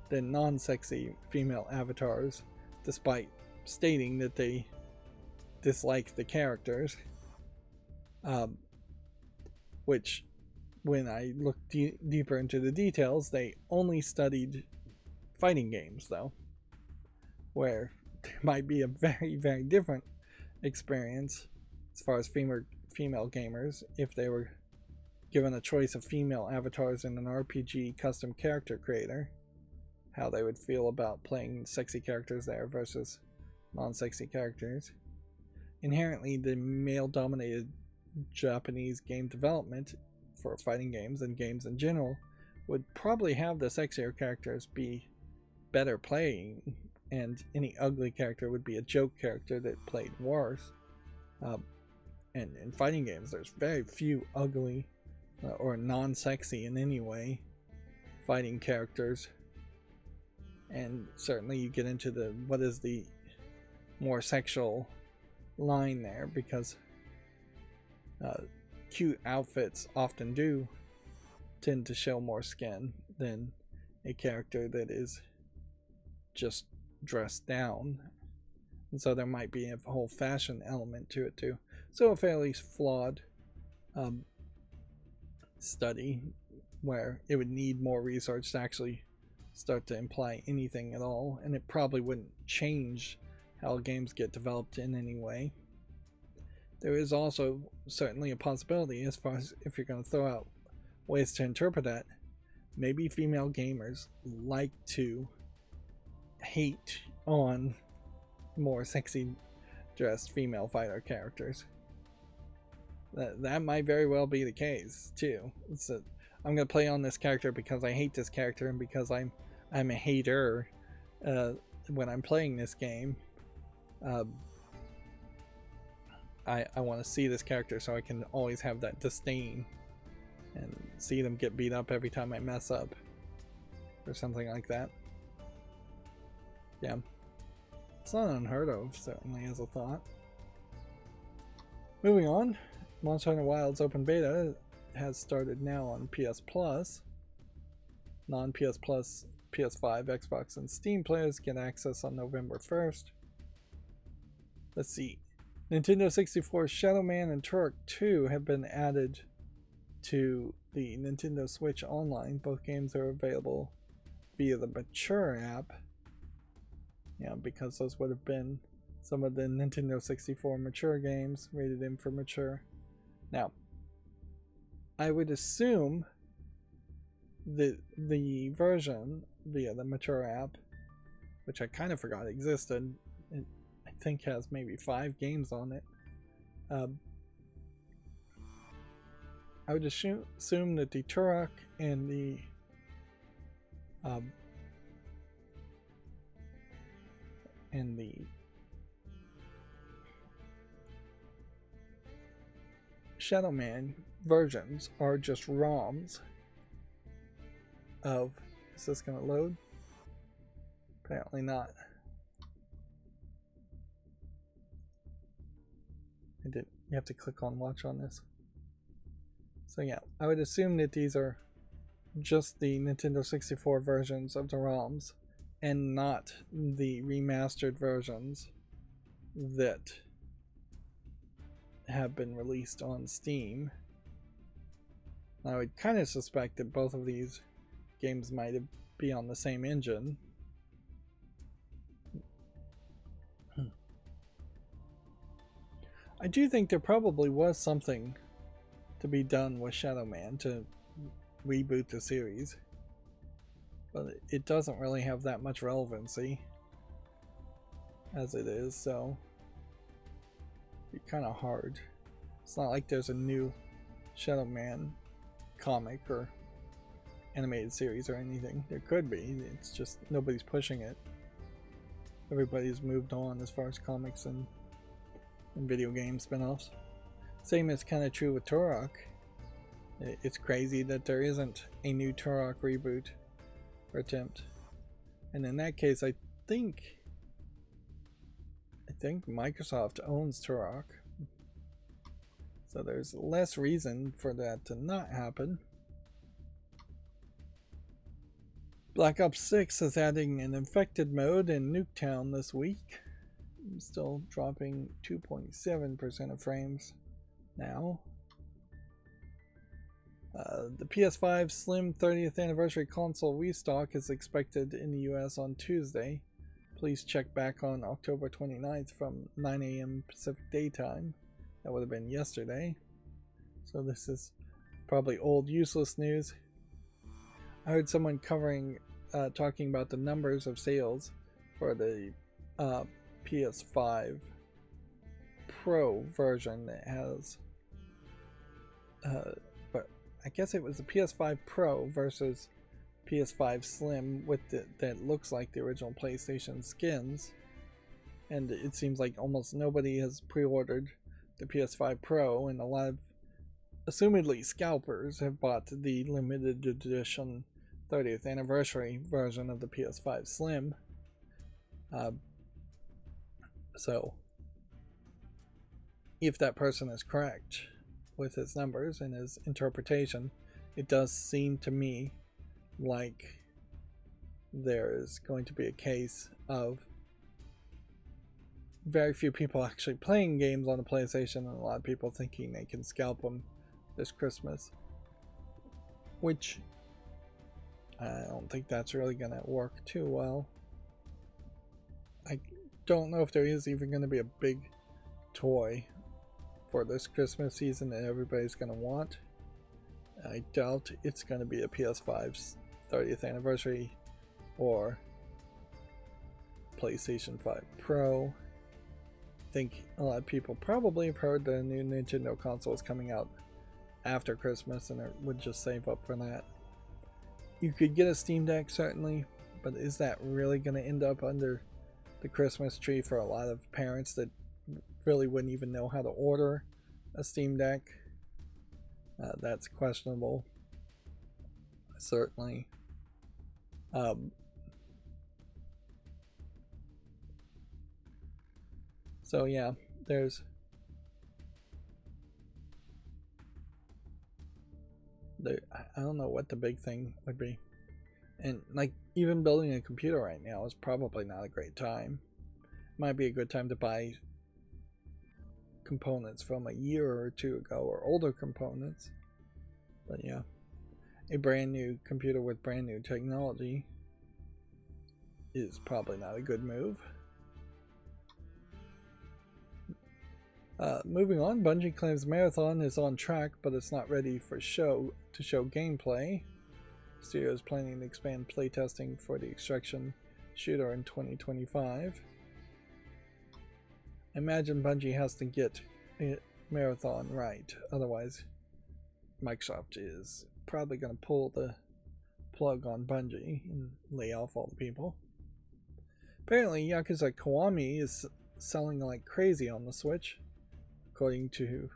Speaker 1: than non-sexy female avatars, despite stating that they dislike the characters. Which, when I looked deeper into the details, they only studied fighting games, though, where there might be a very, very different experience as far as female gamers if they were given a choice of female avatars in an RPG custom character creator, how they would feel about playing sexy characters there versus non-sexy characters. Inherently, the male-dominated Japanese game development for fighting games and games in general would probably have the sexier characters be better playing, and any ugly character would be a joke character that played worse. And in fighting games, there's very few ugly or non-sexy in any way fighting characters, and certainly you get into the what is the more sexual line there, because cute outfits often do tend to show more skin than a character that is just dressed down, and so there might be a whole fashion element to it too. So a fairly flawed study where it would need more research to actually start to imply anything at all, and it probably wouldn't change how games get developed in any way. There is also certainly a possibility, as far as if you're going to throw out ways to interpret that, maybe female gamers like to hate on more sexy dressed female fighter characters. That might very well be the case too. I'm going to play on this character because I hate this character, and because I'm a hater when I'm playing this game. I want to see this character so I can always have that disdain and see them get beat up every time I mess up or something like that. Yeah, it's not unheard of, certainly, as a thought. Moving on, Monster Hunter Wilds Open Beta has started now on PS Plus. Non-PS Plus, PS5, Xbox, and Steam players get access on November 1st. Let's see. Nintendo 64 Shadow Man and Turok 2 have been added to the Nintendo Switch Online. Both games are available via the Mature app. Yeah, because those would have been some of the Nintendo 64 Mature games rated M for Mature. Now, I would assume that the version via the Mature app, which I kind of forgot existed, I think has maybe 5 games on it. I would assume that the Turok and the Shadow Man versions are just ROMs of... Is this going to load? Apparently not. You have to click on watch on this. So yeah, I would assume that these are just the Nintendo 64 versions of the ROMs and not the remastered versions that have been released on Steam. I would kind of suspect that both of these games might be on the same engine. I do think there probably was something to be done with Shadow Man to reboot the series. but it doesn't really have that much relevancy as it is, so it'd be kind of hard. It's not like there's a new Shadow Man comic or animated series or anything. There could be, it's just nobody's pushing it. Everybody's moved on as far as comics and video game spin-offs. Same is kind of true with Turok. It's crazy that there isn't a new Turok reboot or attempt. And in that case, I think Microsoft owns Turok. So there's less reason for that to not happen. Black Ops 6 is adding an infected mode in Nuketown this week. I'm still dropping 2.7% of frames now. The PS5 Slim 30th anniversary console restock is expected in the US on Tuesday. Please check back on October 29th from 9 a.m. Pacific Daytime. That would have been yesterday. So this is probably old useless news. I heard someone talking about the numbers of sales for the PS5 Pro version that has but I guess it was the PS5 Pro versus PS5 Slim with that looks like the original PlayStation skins, and it seems like almost nobody has pre-ordered the PS5 Pro, and a lot of assumedly scalpers have bought the limited edition 30th anniversary version of the PS5 Slim. So if that person is correct with his numbers and his interpretation, it does seem to me like there is going to be a case of very few people actually playing games on the PlayStation and a lot of people thinking they can scalp them this Christmas, which I don't think that's really going to work too well. I don't know if there is even going to be a big toy for this Christmas season that everybody's going to want. I doubt it's going to be a PS5's 30th anniversary or PlayStation 5 Pro. I think a lot of people probably have heard the new Nintendo console is coming out after Christmas and it would just save up for that. You could get a Steam Deck certainly, but is that really going to end up under the Christmas tree for a lot of parents that really wouldn't even know how to order a Steam Deck? That's questionable, certainly. So yeah, I don't know what the big thing would be. And like, even building a computer right now is probably not a great time. Might be a good time to buy components from a year or two ago, or older components. But yeah, a brand new computer with brand new technology is probably not a good move. Moving on, Bungie claims Marathon is on track, but it's not ready to show gameplay. The studio is planning to expand playtesting for the Extraction shooter in 2025. I imagine Bungie has to get Marathon right, otherwise Microsoft is probably going to pull the plug on Bungie and lay off all the people. Apparently, Yakuza Kiwami is selling like crazy on the Switch, according to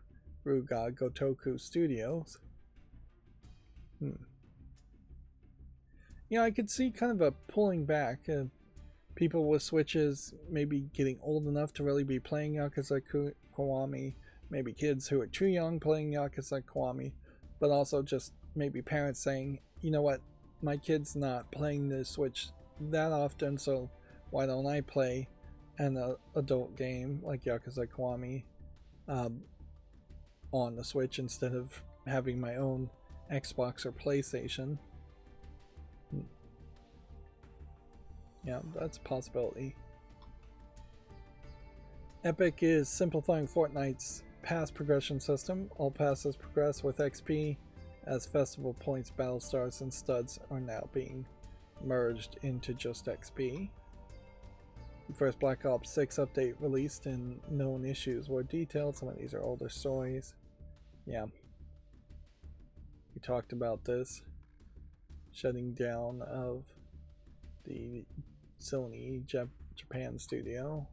Speaker 1: Ruga Gotoku Studios. Yeah, I could see kind of a pulling back. People with Switches maybe getting old enough to really be playing Yakuza Kiwami, maybe kids who are too young playing Yakuza Kiwami, but also just maybe parents saying, you know what, my kid's not playing the Switch that often, so why don't I play an adult game like Yakuza Kiwami on the Switch instead of having my own Xbox or PlayStation. Yeah, that's a possibility. Epic is simplifying Fortnite's pass progression system. All passes progress with XP, as festival points, battle stars, and studs are now being merged into just XP. The first Black Ops 6 update released and known issues were detailed. Some of these are older stories. Yeah. We talked about this. Shutting down of the Sony Japan studio.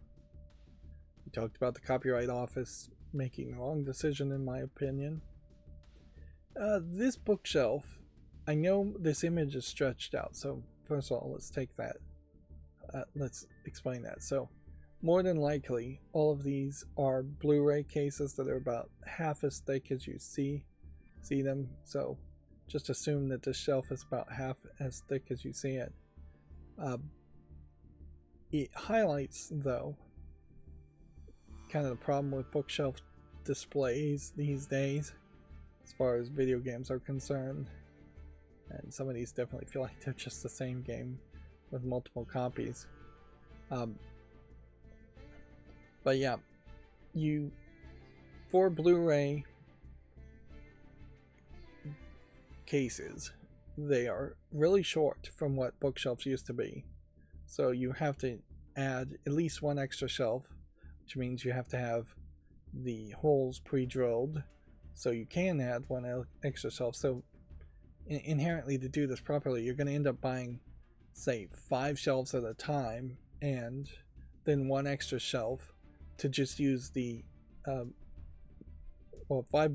Speaker 1: We talked about the Copyright Office making the wrong decision, in my opinion. This bookshelf, I know this image is stretched out, so first of all, let's take that. Let's explain that. So, more than likely, all of these are Blu-ray cases that are about half as thick as you see them. So, just assume that this shelf is about half as thick as you see it. It highlights, though, kind of the problem with bookshelf displays these days, as far as video games are concerned. And some of these definitely feel like they're just the same game with multiple copies. But yeah, for Blu-ray cases, they are really short from what bookshelves used to be. So you have to add at least one extra shelf, which means you have to have the holes pre-drilled, so you can add one extra shelf. So inherently, to do this properly, you're going to end up buying, say, 5 shelves at a time, and then one extra shelf to just use the 5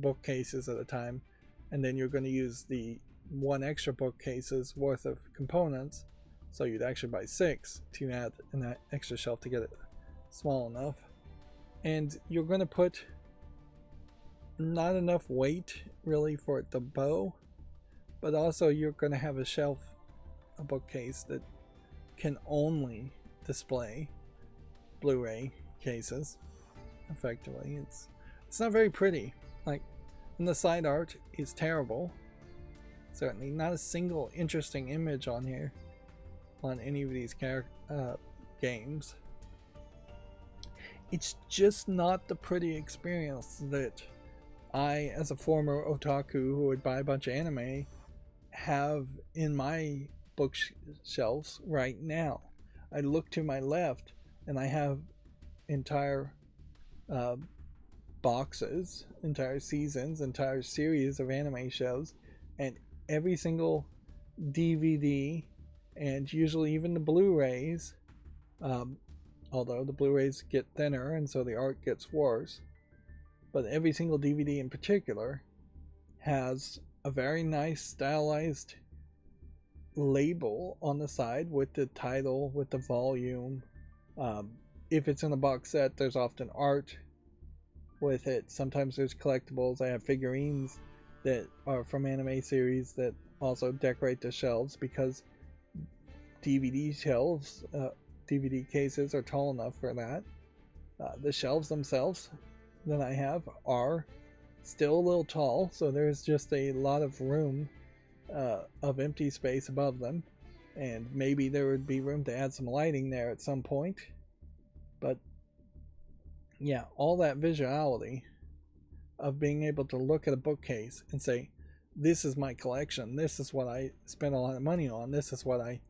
Speaker 1: bookcases at a time, and then you're going to use the 1 extra bookcases worth of components, so you'd actually buy 6 to add an extra shelf to get it small enough. And you're going to put not enough weight really for it to bow, but also you're going to have a bookcase that can only display Blu-ray cases effectively. It's not very pretty. Like, and the side art is terrible. Certainly not a single interesting image on here on any of these games. It's just not the pretty experience that I, as a former otaku who would buy a bunch of anime, have in my bookshelves right now. I look to my left and I have entire boxes, entire seasons, entire series of anime shows, and every single DVD, and usually even the Blu-rays, although the Blu-rays get thinner and so the art gets worse, but every single DVD in particular has a very nice stylized label on the side with the title, with the volume. If it's in a box set, there's often art with it. Sometimes there's collectibles. I have figurines that are from anime series that also decorate the shelves, because DVD shelves, DVD cases are tall enough for that. The shelves themselves that I have are still a little tall, so there's just a lot of room of empty space above them, and maybe there would be room to add some lighting there at some point. But yeah, all that visuality of being able to look at a bookcase and say, this is my collection, this is what I spend a lot of money on, this is what I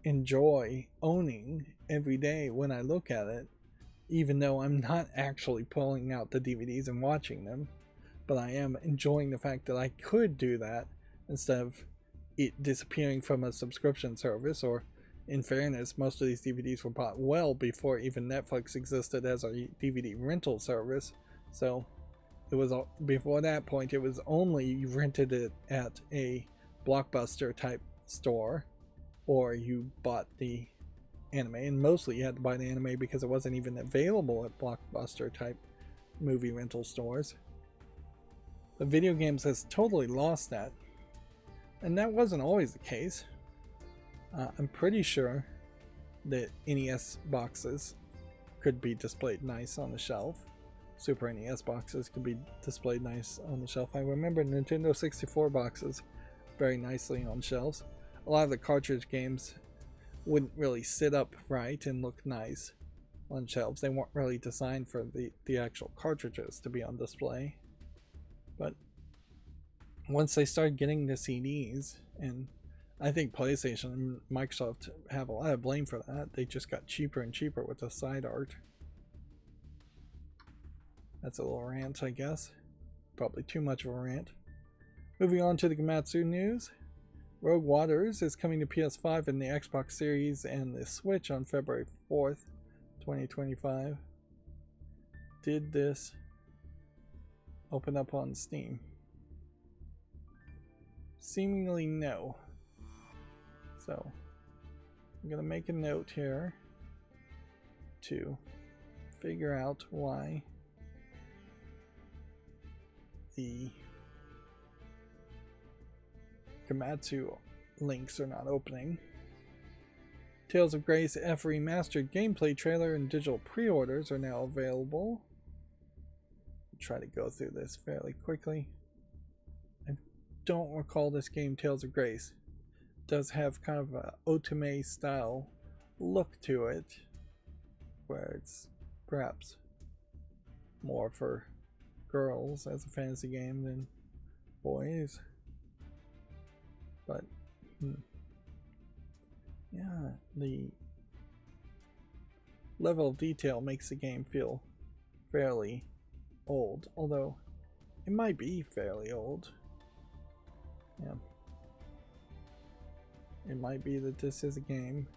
Speaker 1: enjoy owning every day when I look at it, even though I'm not actually pulling out the DVDs and watching them, but I am enjoying the fact that I could do that instead of it disappearing from a subscription service. Or, in fairness, most of these DVDs were bought well before even Netflix existed as a DVD rental service, so it was before that point. It was only you rented it at a Blockbuster type store, or you bought the anime, and mostly you had to buy the anime because it wasn't even available at Blockbuster type movie rental stores. The video games has totally lost that, and that wasn't always the case. I'm pretty sure that NES boxes could be displayed nice on the shelf. Super NES boxes could be displayed nice on the shelf. I remember Nintendo 64 boxes very nicely on shelves. A lot of the cartridge games wouldn't really sit up right and look nice on shelves. They weren't really designed for the actual cartridges to be on display. But once they started getting the CDs and I think PlayStation and Microsoft have a lot of blame for that. They just got cheaper and cheaper with the side art. That's a little rant, I guess. Probably too much of a rant. Moving on to the Gematsu news. Rogue Waters is coming to PS5 and the Xbox Series and the Switch on February 4th, 2025. Did this open up on Steam? Seemingly no. So, I'm going to make a note here to figure out why the Gematsu links are not opening. Tales of Grace F Remastered gameplay trailer and digital pre-orders are now available. I'll try to go through this fairly quickly. I don't recall this game, Tales of Grace. It does have kind of a otome style look to it, where it's perhaps more for girls as a fantasy game than boys. But yeah, the level of detail makes the game feel fairly old, although it might be fairly old. Yeah, it might be that this is a game.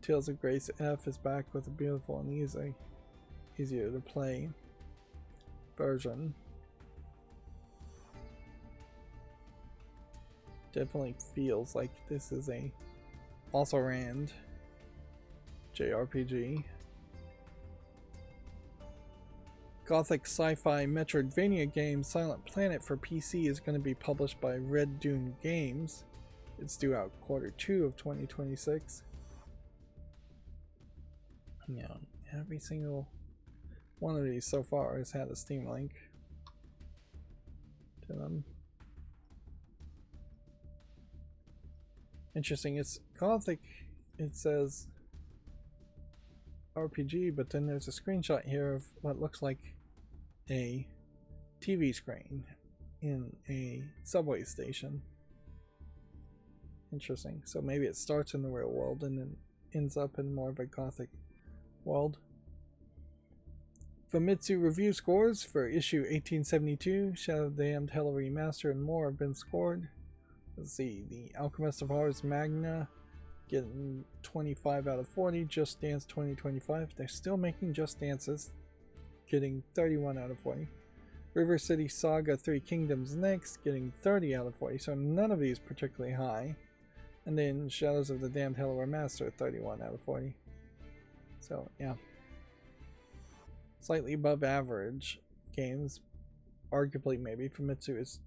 Speaker 1: Tales of Grace F is back with a beautiful and easier to play version. Definitely feels like this is a also ran JRPG. Gothic sci-fi Metroidvania game Silent Planet for PC is going to be published by Red Dune Games. It's due out Q2 of 2026. Yeah, every single one of these so far has had a Steam link to them. Interesting, it's Gothic, it says RPG, but then there's a screenshot here of what looks like a TV screen in a subway station. Interesting, so maybe it starts in the real world and then ends up in more of a Gothic world. Famitsu review scores for issue 1872, Shadow of the Damned Hell Remaster, and more have been scored. Let's see, the Alchemist of Horrors Magna getting 25 out of 40, Just Dance 2025, they're still making Just Dances, getting 31 out of 40. River City Saga 3 Kingdoms Next, getting 30 out of 40, so none of these particularly high. And then Shadows of the Damned Hell Remaster, 31 out of 40. So, yeah. Slightly above average games. Arguably, maybe Famitsu is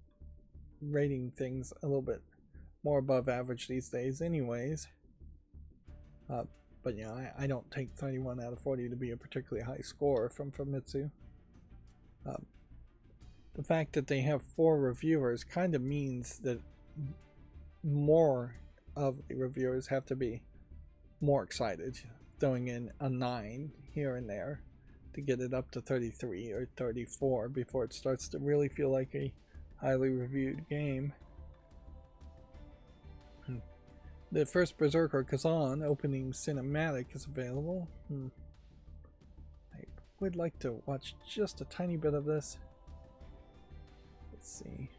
Speaker 1: rating things a little bit more above average these days anyways. But yeah, I don't take 31 out of 40 to be a particularly high score from Famitsu. The fact that they have 4 reviewers kind of means that more of the reviewers have to be more excited, throwing in a 9 here and there to get it up to 33 or 34 before it starts to really feel like a highly reviewed game. The first Berserker Kazan opening cinematic is available. I would like to watch just a tiny bit of this. Let's see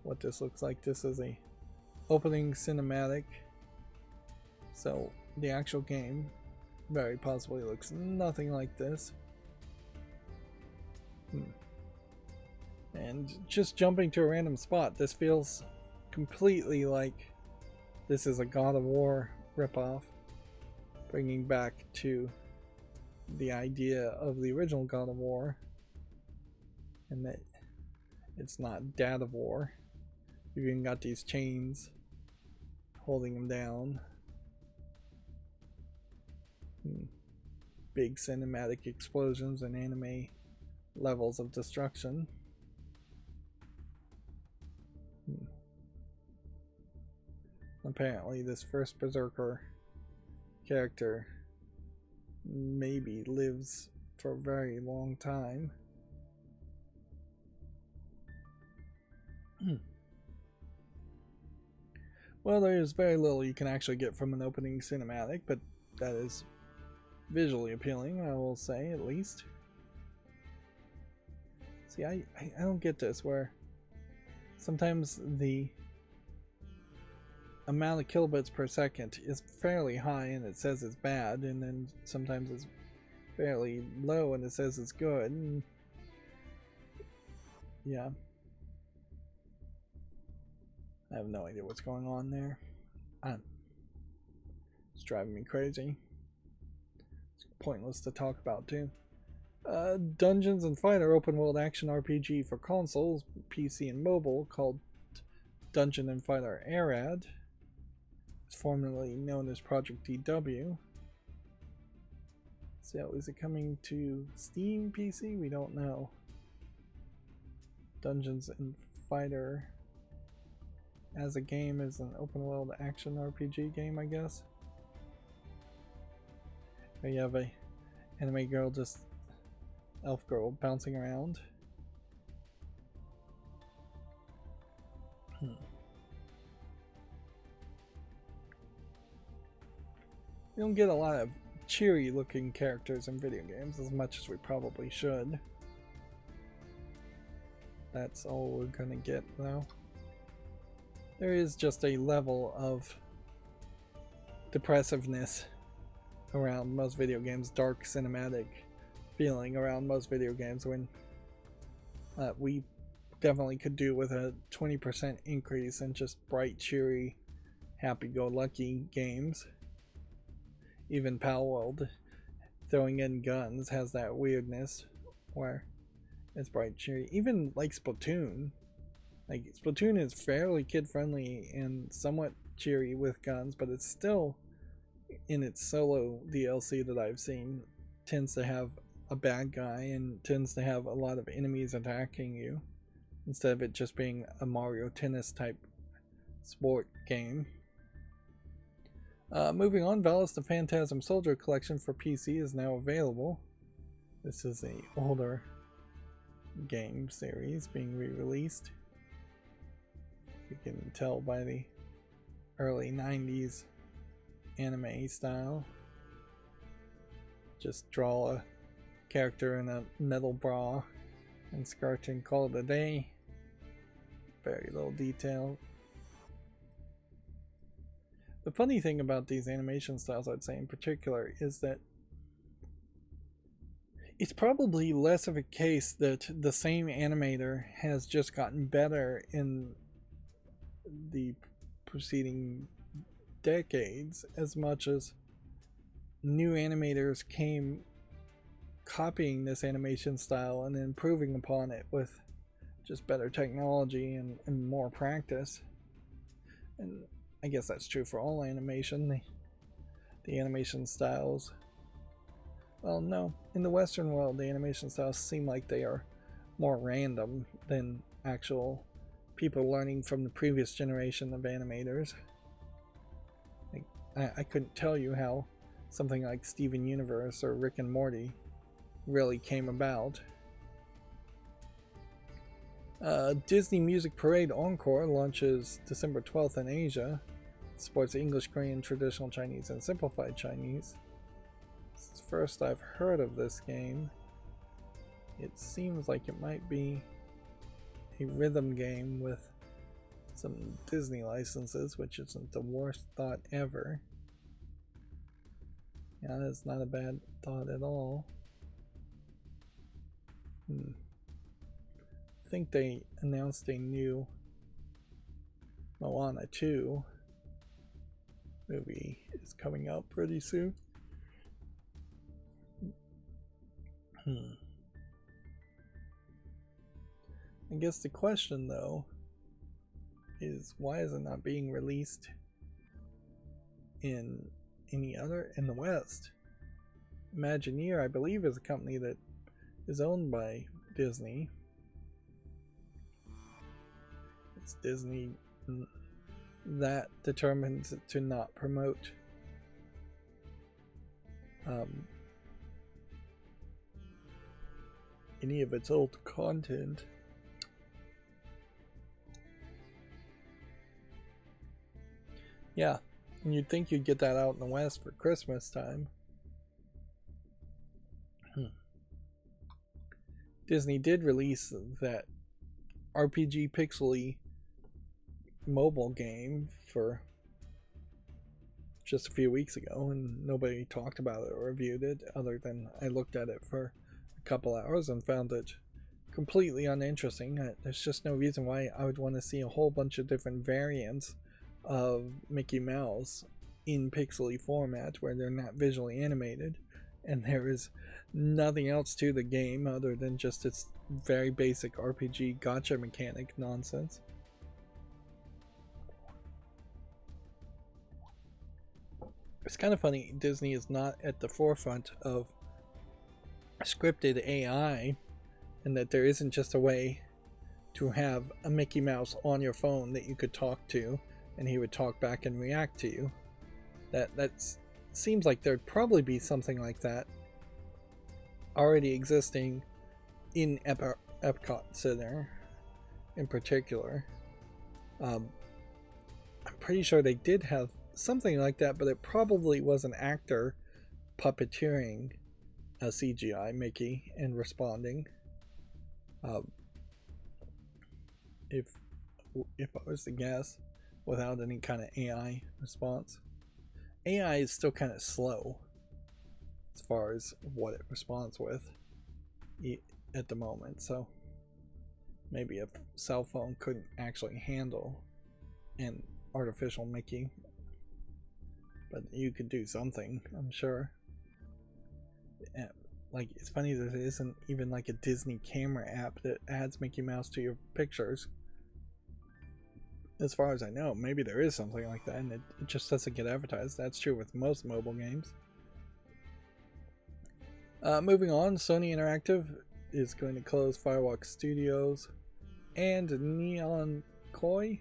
Speaker 1: what this looks like. This is a opening cinematic, so the actual game very possibly looks nothing like this. And just jumping to a random spot, this feels completely like this is a God of War ripoff, bringing back to the idea of the original God of War, and that it's not Dad of War. You've even got these chains holding him down. Big cinematic explosions and anime levels of destruction. Apparently this first Berserker character maybe lives for a very long time. Well, there is very little you can actually get from an opening cinematic, but that is visually appealing, I will say, at least. See, I don't get this, where sometimes the amount of kilobits per second is fairly high and it says it's bad, and then sometimes it's fairly low and it says it's good. And yeah. I have no idea what's going on there. It's driving me crazy. It's pointless to talk about too. Dungeons and Fighter open world action RPG for consoles, PC, and mobile called Dungeon and Fighter Arad. It's formerly known as Project DW. So is it coming to Steam PC? We don't know. Dungeons and Fighter as a game is an open world action RPG game, I guess. Where you have a anime girl, just elf girl, bouncing around. We don't get a lot of cheery looking characters in video games as much as we probably should. That's all we're gonna get though. There is just a level of depressiveness around most video games, dark cinematic feeling around most video games, when we definitely could do with a 20% increase in just bright, cheery, happy-go-lucky games. Even Palworld, throwing in guns, has that weirdness where it's bright, cheery. Even like Splatoon. Like, Splatoon is fairly kid-friendly and somewhat cheery with guns, but it's still, in its solo DLC that I've seen, tends to have a bad guy and tends to have a lot of enemies attacking you, instead of it just being a Mario Tennis type sport game. Moving on, Valis the Phantasm Soldier collection for PC is now available. This is an older game series being re-released. You can tell by the early 90s anime style. Just draw a character in a metal bra and skirt and call it a day. Very little detail. The funny thing about these animation styles, I'd say in particular, is that it's probably less of a case that the same animator has just gotten better in the preceding decades, as much as new animators came copying this animation style and improving upon it with just better technology and more practice. And I guess that's true for all animation. The animation styles, well, no, in the Western world the animation styles seem like they are more random than actual people learning from the previous generation of animators. Like, I couldn't tell you how something like Steven Universe or Rick and Morty really came about. Disney Music Parade Encore launches December 12th in Asia. It supports English, Korean, Traditional Chinese, and Simplified Chinese. This is the first I've heard of this game. It seems like it might be a rhythm game with some Disney licenses, which isn't the worst thought ever. Yeah, that's not a bad thought at all. I think they announced a new Moana 2 movie is coming out pretty soon. I guess the question though is, why is it not being released in any other in the West? Imagineer, I believe, is a company that is owned by Disney. It's Disney that determines to not promote any of its old content. Yeah, and you'd think you'd get that out in the West for Christmas time. Disney did release that RPG pixely mobile game for just a few weeks ago, and nobody talked about it or reviewed it other than I looked at it for a couple hours and found it completely uninteresting. There's just no reason why I would want to see a whole bunch of different variants of Mickey Mouse in pixely format where they're not visually animated, and there is nothing else to the game other than just its very basic RPG gotcha mechanic nonsense. It's kind of funny, Disney is not at the forefront of scripted AI, and that there isn't just a way to have a Mickey Mouse on your phone that you could talk to and he would talk back and react to you. That seems like there'd probably be something like that already existing in Epcot Center in particular. I'm pretty sure they did have something like that, but it probably was an actor puppeteering a CGI Mickey and responding. If I was to guess, without any kind of AI response. AI is still kind of slow as far as what it responds with at the moment, so maybe a cell phone couldn't actually handle an artificial Mickey, but you could do something, I'm sure. Like, it's funny that there isn't even like a Disney camera app that adds Mickey Mouse to your pictures. As far as I know, maybe there is something like that and it just doesn't get advertised. That's true with most mobile games. Moving on, Sony Interactive is going to close Firewalk Studios and Neon Koi,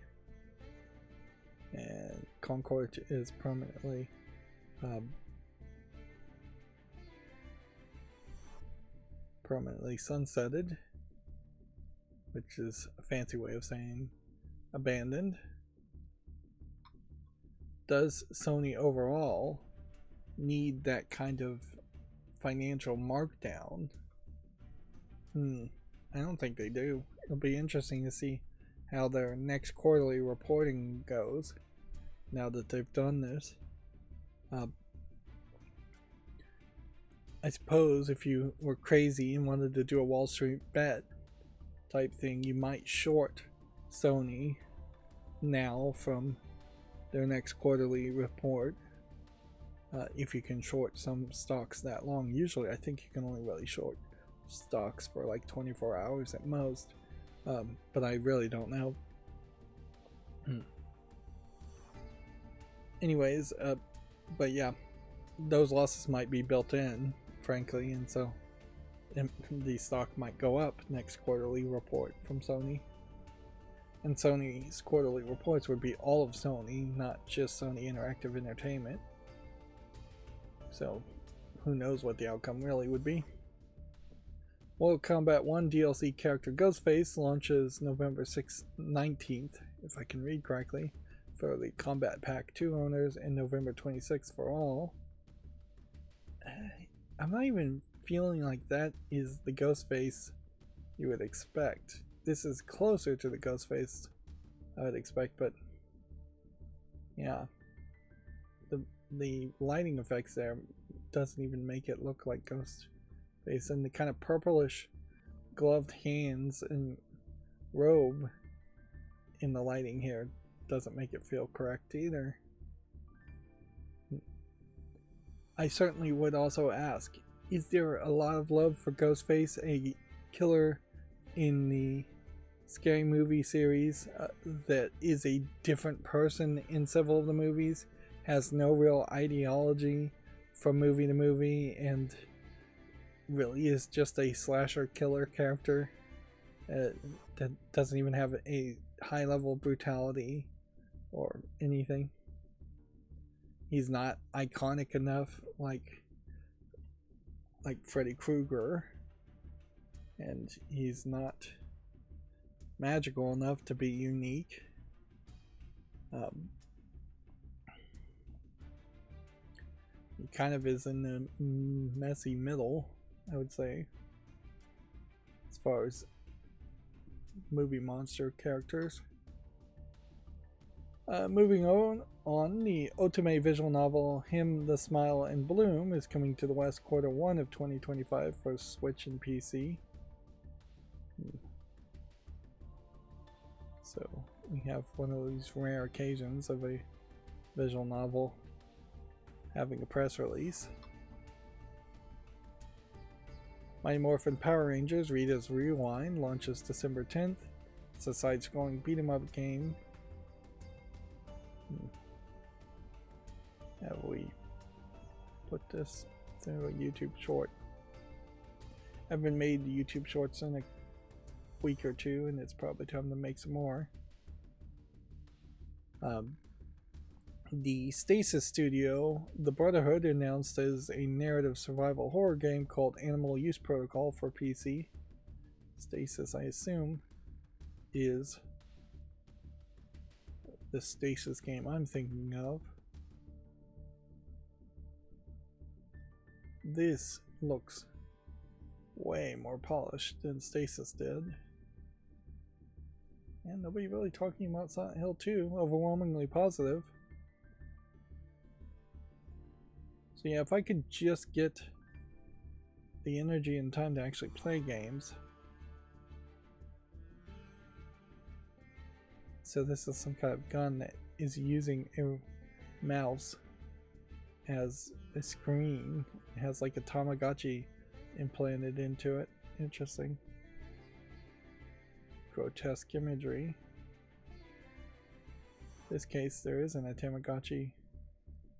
Speaker 1: and Concord is permanently sunsetted, which is a fancy way of saying abandoned. Does Sony overall need that kind of financial markdown? I don't think they do. It'll be interesting to see how their next quarterly reporting goes now that they've done this. I suppose if you were crazy and wanted to do a Wall Street bet type thing, you might short Sony now from their next quarterly report. If you can short some stocks that long. Usually I think you can only really short stocks for like 24 hours at most, but I really don't know. Anyways, but yeah, those losses might be built in, frankly, and so the stock might go up next quarterly report from Sony. And Sony's quarterly reports would be all of Sony, not just Sony Interactive Entertainment. So who knows what the outcome really would be. Mortal Kombat 1 DLC character Ghostface launches November 19th, if I can read correctly, for the Combat Pack 2 owners, and November 26th for all. I'm not even feeling like that is the Ghostface you would expect. This is closer to the Ghostface I would expect, but yeah, the lighting effects there doesn't even make it look like Ghostface, and the kind of purplish gloved hands and robe in the lighting here doesn't make it feel correct either. I certainly would also ask, is there a lot of love for Ghostface, a killer in the Scary Movie series that is a different person in several of the movies, has no real ideology from movie to movie, and really is just a slasher killer character that doesn't even have a high level of brutality or anything? He's not iconic enough like Freddy Krueger, and he's not magical enough to be unique. He kind of is in the messy middle, I would say, as far as movie monster characters. Moving on, the Otome visual novel Him, the Smile, and Bloom is coming to the West Q1 of 2025 for Switch and PC. So we have one of these rare occasions of a visual novel having a press release. Mighty Morphin Power Rangers Rita's Rewind launches December 10th. It's a side-scrolling beat-em-up game. Have we put this through a YouTube short? I've been made YouTube shorts in a week or two, and it's probably time to make some more. The Stasis Studio, The Brotherhood, announced as a narrative survival horror game called Animal Use Protocol for PC. Stasis, I assume, is the Stasis game I'm thinking of. This looks way more polished than Stasis did. And nobody really talking about Silent Hill 2, overwhelmingly positive. So yeah, if I could just get the energy and time to actually play games. So this is some kind of gun that is using a mouse as a screen. It has like a Tamagotchi implanted into it. Interesting. Grotesque imagery. In this case, there isn't a Tamagotchi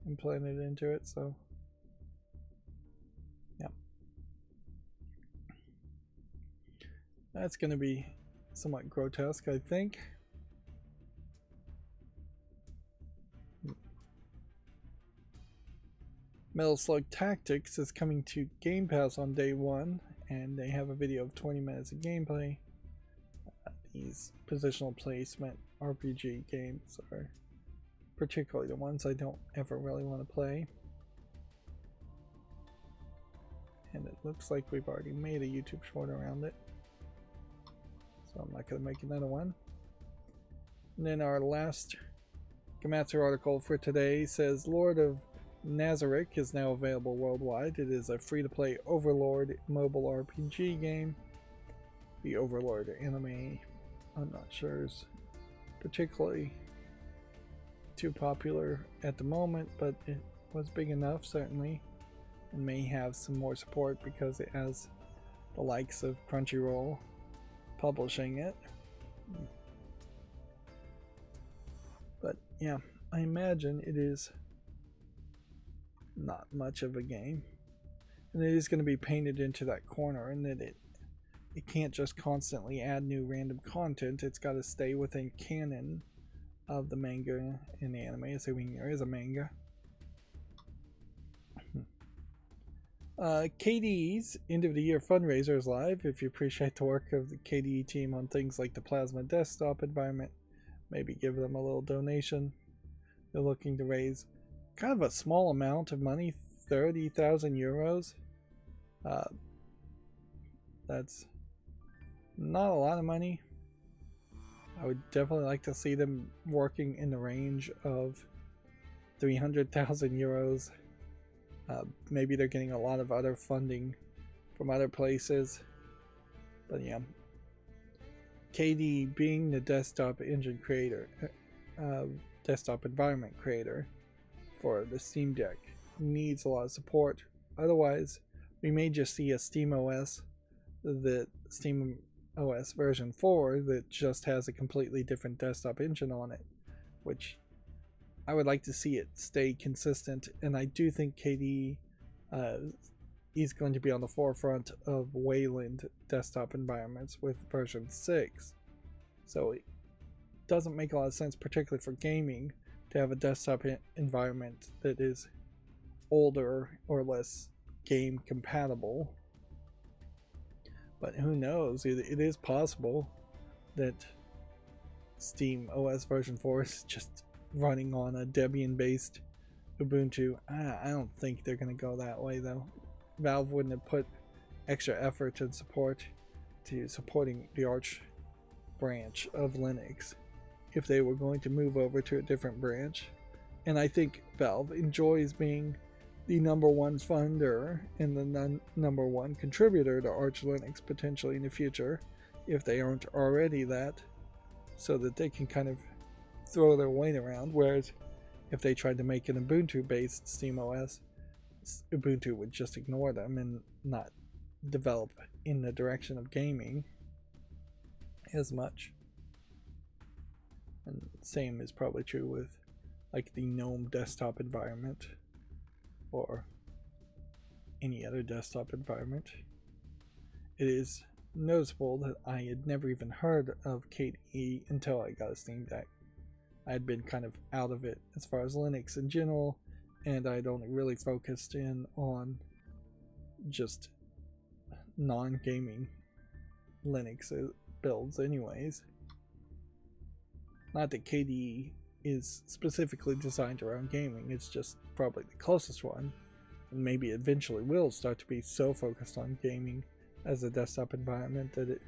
Speaker 1: implanted into it, so yeah. That's going to be somewhat grotesque, I think. Metal Slug Tactics is coming to Game Pass on day one, and they have a video of 20 minutes of gameplay. These positional placement RPG games are particularly the ones I don't ever really want to play. And it looks like we've already made a YouTube short around it, so I'm not going to make another one. And then our last Gematsu article for today says Lord of Nazarick is now available worldwide. It is a free-to-play Overlord mobile RPG game. The Overlord anime, I'm not sure, is particularly too popular at the moment, but it was big enough, certainly, and may have some more support because it has the likes of Crunchyroll publishing it. But yeah, I imagine it is not much of a game, and it is going to be painted into that corner, and that it can't just constantly add new random content. It's got to stay within canon of the manga and the anime, assuming there is a manga. KDE's end of the year fundraiser is live. If you appreciate the work of the KDE team on things like the Plasma desktop environment, maybe give them a little donation. They're looking to raise kind of a small amount of money, 30,000 euros. That's not a lot of money. I would definitely like to see them working in the range of 300,000 euros. Maybe they're getting a lot of other funding from other places. But yeah, KDE being the desktop engine creator, desktop environment creator for the Steam Deck, needs a lot of support. Otherwise, we may just see a Steam OS, the Steam OS version 4, that just has a completely different desktop engine on it, which I would like to see it stay consistent. And I do think KDE is going to be on the forefront of Wayland desktop environments with version 6. So it doesn't make a lot of sense, particularly for gaming, to have a desktop environment that is older or less game compatible. But who knows, it is possible that Steam OS version 4 is just running on a Debian based Ubuntu. I don't think they're going to go that way though. Valve wouldn't have put extra effort and support to supporting the Arch branch of Linux if they were going to move over to a different branch. And I think Valve enjoys being the #1 funder and the #1 contributor to Arch Linux potentially in the future, if they aren't already that, so that they can kind of throw their weight around. Whereas if they tried to make an Ubuntu based SteamOS, Ubuntu would just ignore them and not develop in the direction of gaming as much. And same is probably true with like the GNOME desktop environment or any other desktop environment. It is noticeable that I had never even heard of KDE until I got a Steam Deck. I had been kind of out of it as far as Linux in general, and I'd only really focused in on just non-gaming Linux builds anyways. Not that KDE is specifically designed around gaming, it's just probably the closest one, and maybe eventually will start to be so focused on gaming as a desktop environment that it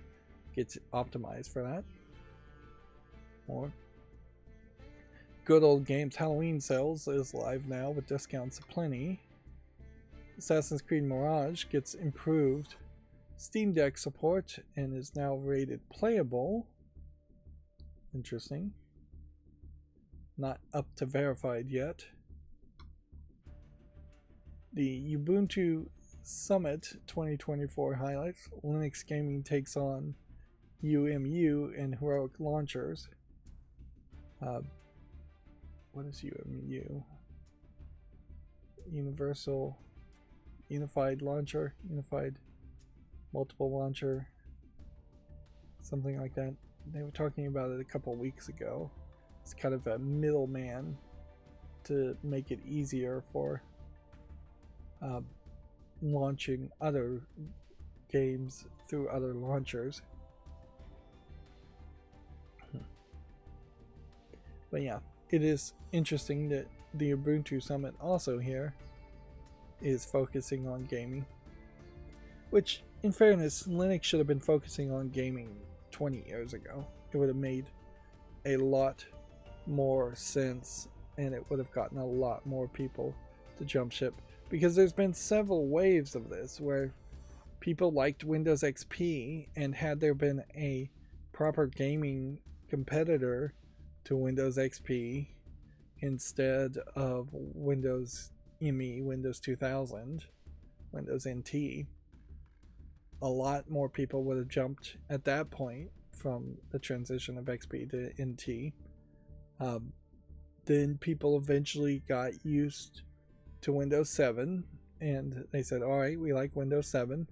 Speaker 1: gets optimized for that. Or Good Old Games Halloween Sales is live now with discounts aplenty. Assassin's Creed Mirage gets improved Steam Deck support and is now rated playable. Interesting. Not up to verified yet. The Ubuntu Summit 2024 highlights. Linux gaming takes on UMU and heroic launchers. What is UMU? Unified launcher, unified multiple launcher, something like that. They were talking about it a couple weeks ago. It's kind of a middleman to make it easier for launching other games through other launchers. But yeah, it is interesting that the Ubuntu Summit also here is focusing on gaming, which in fairness, Linux should have been focusing on gaming 20 years ago. It would have made a lot more sense, and it would have gotten a lot more people to jump ship, because there's been several waves of this where people liked Windows XP, and had there been a proper gaming competitor to Windows XP instead of Windows ME, Windows 2000, Windows NT, a lot more people would have jumped at that point from the transition of XP to NT. Then people eventually got used to Windows 7 and they said, alright, we like Windows 7,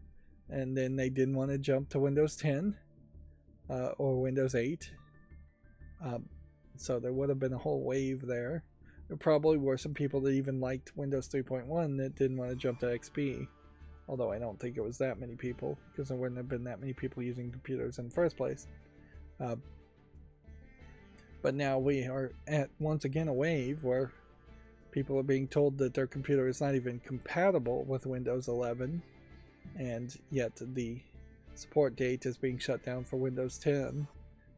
Speaker 1: and then they didn't want to jump to Windows 10 or Windows 8. So there would have been a whole wave there. There probably were some people that even liked Windows 3.1 that didn't want to jump to XP. Although I don't think it was that many people, because there wouldn't have been that many people using computers in the first place. But now we are at, once again, a wave where people are being told that their computer is not even compatible with Windows 11, and yet the support date is being shut down for Windows 10,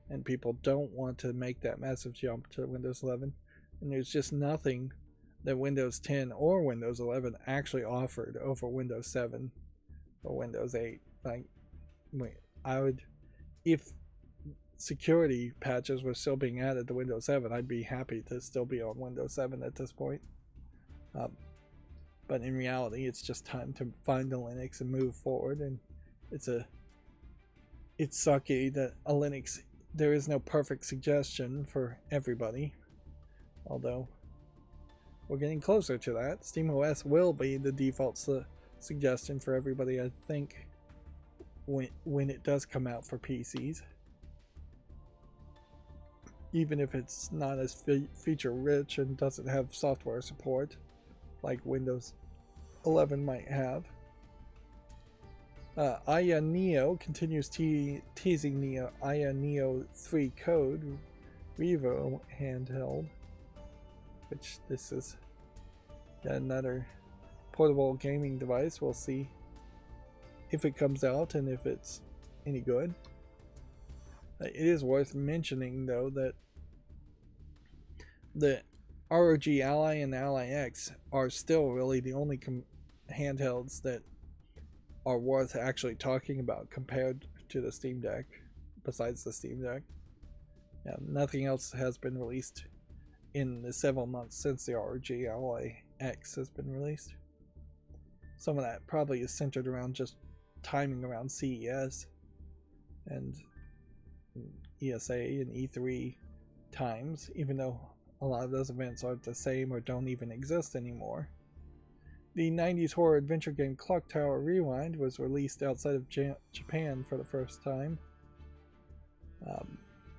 Speaker 1: and people don't want to make that massive jump to Windows 11. And there's just nothing that Windows 10 or Windows 11 actually offered over Windows 7 or Windows 8. Like, I would, if security patches were still being added to Windows 7, I'd be happy to still be on Windows 7 at this point. But in reality, it's just time to find the Linux and move forward. And it's sucky that a Linux, there is no perfect suggestion for everybody. Although we're getting closer to that. SteamOS will be the default suggestion for everybody, I think, when it does come out for PCs. Even if it's not as feature rich and doesn't have software support like Windows 11 might have. Aya Neo continues teasing Aya Neo 3 code Revo handheld, which this is Got another portable gaming device. We'll see if it comes out and if it's any good. It is worth mentioning though that the ROG Ally and Ally X are still really the only handhelds that are worth actually talking about compared to the Steam Deck, besides the Steam Deck. Yeah, nothing else has been released in the several months since the ROG Ally X has been released. Some of that probably is centered around just timing around CES and ESA and E3 times, even though a lot of those events aren't the same or don't even exist anymore. The 90s horror adventure game Clock Tower Rewind was released outside of Japan for the first time.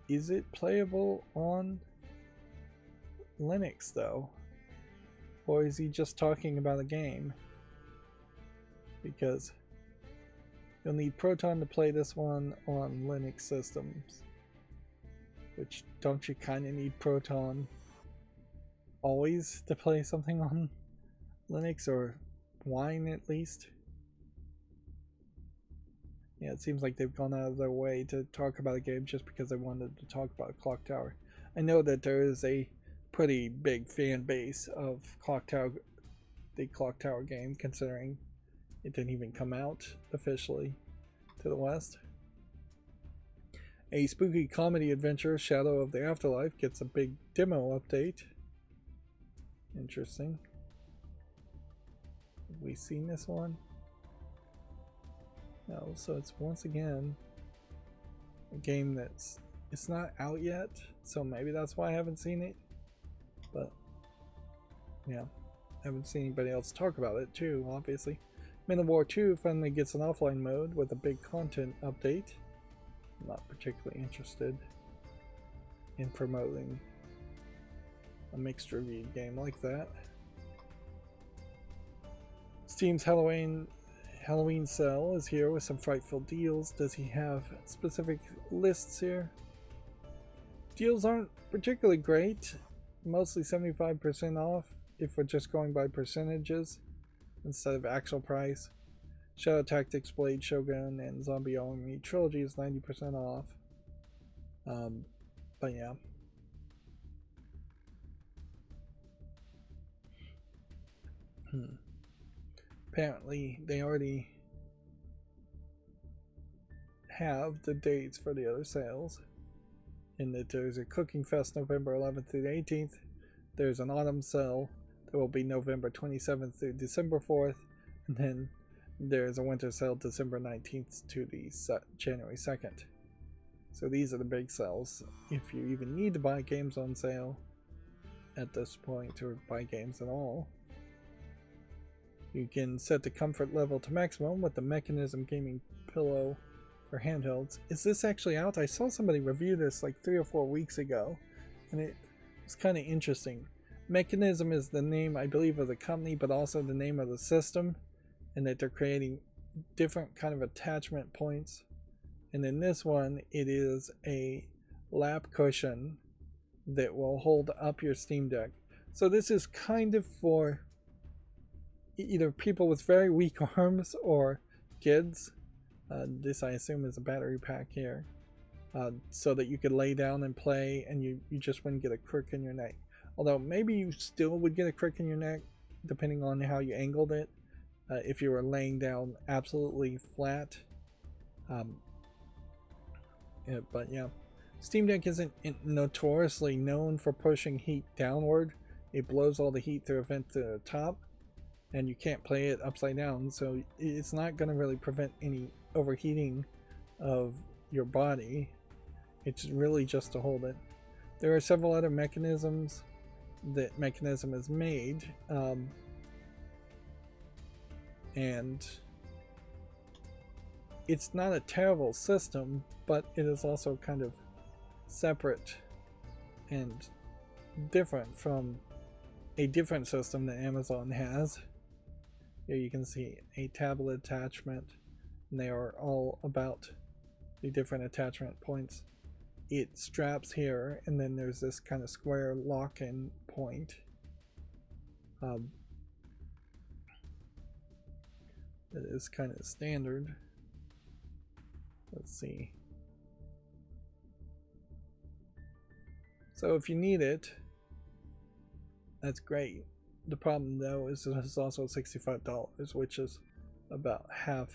Speaker 1: Is it playable on Linux though? Or is he just talking about a game? Because you'll need Proton to play this one on Linux systems. Which, don't you kind of need Proton always to play something on Linux, or Wine at least? Yeah, it seems like they've gone out of their way to talk about a game just because they wanted to talk about Clock Tower. I know that there is a pretty big fan base of Clock Tower, the Clock Tower game, considering it didn't even come out officially to the West. A spooky comedy adventure, Shadow of the Afterlife, gets a big demo update. Interesting. Have we seen this one? No, so it's once again a game it's not out yet, so maybe that's why I haven't seen it. But yeah, I haven't seen anybody else talk about it too, obviously. Men of War 2 finally gets an offline mode with a big content update. I'm not particularly interested in promoting a mixed review game like that. Steam's Halloween sale is here with some frightful deals. Does he have specific lists here? Deals aren't particularly great. Mostly 75% off if we're just going by percentages instead of actual price. Shadow Tactics, Blade Shogun, and Zombie Army Trilogy is 90% off. But yeah. Apparently they already have the dates for the other sales, in that there's a Cooking Fest November 11th through the 18th. There's an autumn sale that will be November 27th through December 4th, and then there's a winter sale December 19th to the January 2nd. So these are the big sales. If you even need to buy games on sale at this point, or buy games at all. You can set the comfort level to maximum with the Mechanism gaming pillow for handhelds. Is this actually out? I saw somebody review this like 3 or 4 weeks ago, and it was kind of interesting. Mechanism is the name, I believe, of the company, but also the name of the system, and that they're creating different kind of attachment points. And in this one, it is a lap cushion that will hold up your Steam Deck. So this is kind of for either people with very weak arms or kids. This, I assume, is a battery pack here, so that you could lay down and play and you just wouldn't get a crook in your neck. Although maybe you still would get a crook in your neck depending on how you angled it, if you were laying down absolutely flat. But yeah, Steam Deck isn't notoriously known for pushing heat downward. It blows all the heat through a vent to the top, and you can't play it upside down, so it's not going to really prevent any overheating of your body. It's really just to hold it. There are several other mechanisms that Mechanism has made, and it's not a terrible system, but it is also kind of separate and different from a different system that Amazon has. Here you can see a tablet attachment, and they are all about the different attachment points. It straps here, and then there's this kind of square lock-in point. It is kind of standard. Let's see. So if you need it, that's great. The problem though is that it's also $65, which is about half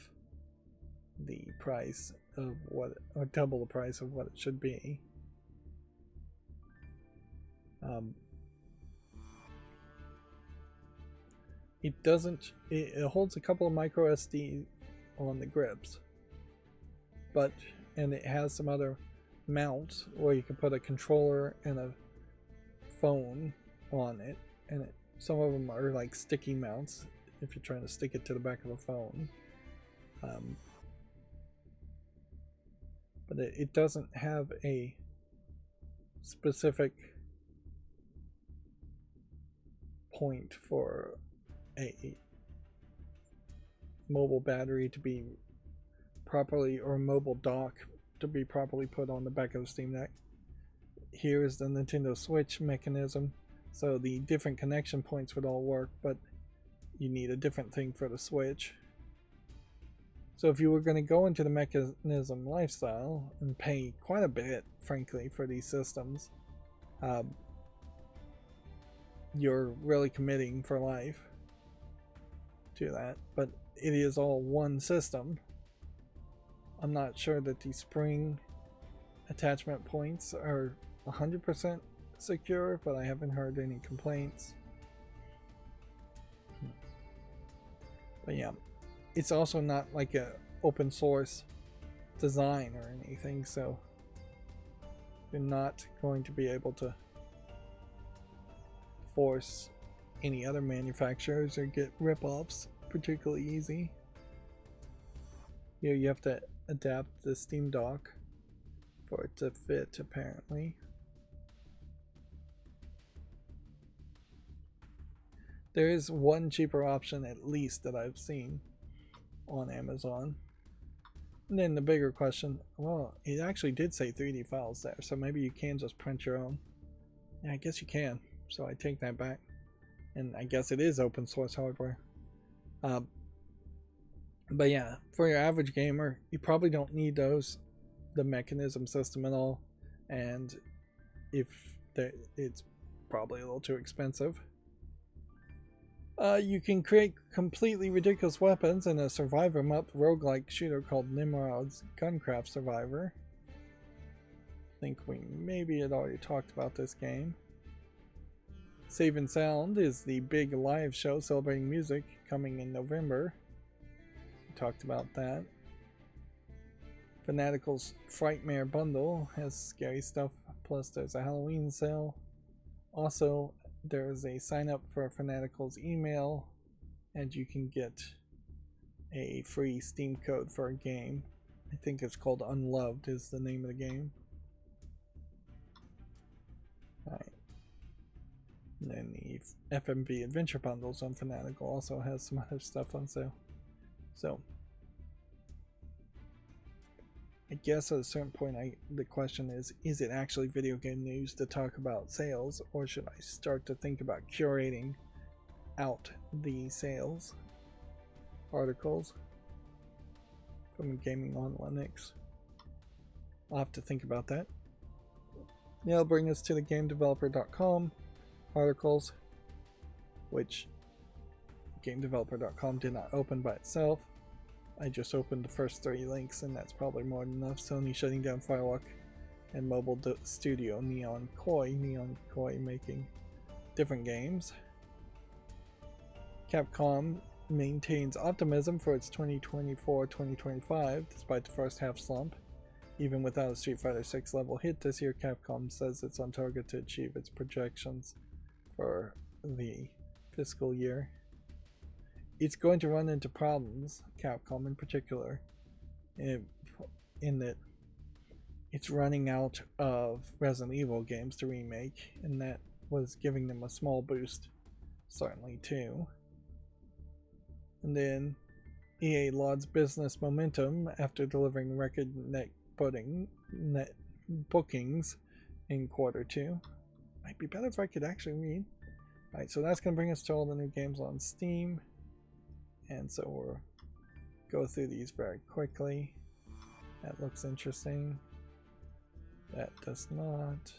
Speaker 1: the price of what, or double the price of what it should be. It doesn't, it holds a couple of micro SD on the grips, but, and it has some other mounts where you can put a controller and a phone on it, and some of them are like sticky mounts if you're trying to stick it to the back of a phone. But it doesn't have a specific point for a mobile battery to be properly, or mobile dock to be properly put on the back of the Steam Deck. Here is the Nintendo Switch mechanism, so the different connection points would all work, but you need a different thing for the Switch. So if you were going to go into the mechanism lifestyle and pay quite a bit, frankly, for these systems, you're really committing for life to that. But it is all one system. I'm not sure that the spring attachment points are 100% secure, but I haven't heard any complaints. But yeah, it's also not like a open source design or anything, so you're not going to be able to force any other manufacturers or get rip-offs particularly easy. Here you have to adapt the Steam Dock for it to fit, apparently. There is one cheaper option, at least, that I've seen on Amazon. And then the bigger question, well, it actually did say 3D files there, so maybe you can just print your own. Yeah, I guess you can, so I take that back. And I guess it is open source hardware. But yeah, for your average gamer, you probably don't need the mechanism system at all, and it's probably a little too expensive. You can create completely ridiculous weapons in a survivor map roguelike shooter called Nimrod's Guncraft Survivor. I think we maybe had already talked about this game. Save and Sound is the big live show celebrating music coming in November. We talked about that. Fanatical's Frightmare bundle has scary stuff, plus there's a Halloween sale. Also, there's a sign up for Fanatical's email, and you can get a free Steam code for a game. I think it's called Unloved is the name of the game. Alright. And then the FMV Adventure Bundles on Fanatical also has some other stuff on sale. So, I guess at a certain point the question is it actually video game news to talk about sales, or should I start to think about curating out the sales articles from Gaming on Linux? I'll have to think about that. That'll bring us to the GameDeveloper.com articles, which GameDeveloper.com did not open by itself. I just opened the first 3 links, and that's probably more than enough. Sony shutting down Firewalk and mobile studio Neon Koi making different games. Capcom maintains optimism for its 2024-2025 despite the first half slump. Even without a Street Fighter 6 level hit this year, Capcom says it's on target to achieve its projections for the fiscal year. It's going to run into problems, Capcom in particular, in that it's running out of Resident Evil games to remake, and that was giving them a small boost, certainly too. And then EA lauds business momentum after delivering record net bookings in Q2. Might be better if I could actually read. Alright, so that's going to bring us to all the new games on Steam. And so we're go through these very quickly. That looks interesting. That does not.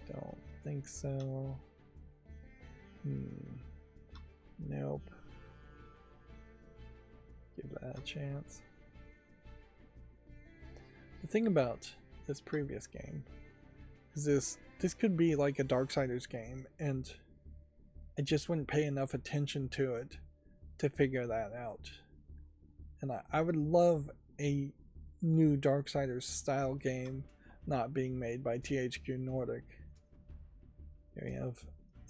Speaker 1: Don't think so. Nope. Give that a chance. The thing about this previous game is this could be like a Darksiders game, and I just wouldn't pay enough attention to it to figure that out. And I would love a new Darksiders style game not being made by THQ Nordic. Here we have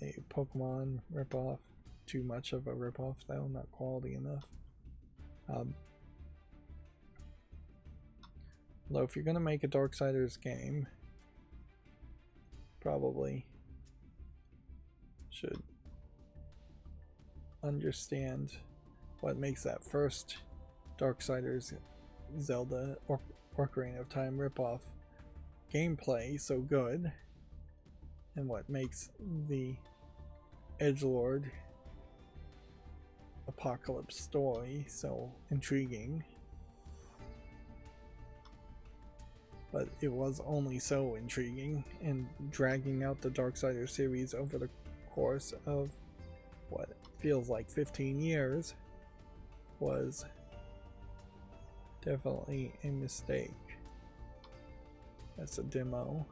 Speaker 1: a Pokemon ripoff. Too much of a ripoff though, not quality enough. Although if you're going to make a Darksiders game, probably should understand what makes that first Darksiders Zelda or Ocarina of Time ripoff gameplay so good, and what makes the edgelord apocalypse story so intriguing. But it was only so intriguing, and dragging out the Darksiders series over the course of what feels like 15 years was definitely a mistake. That's a demo.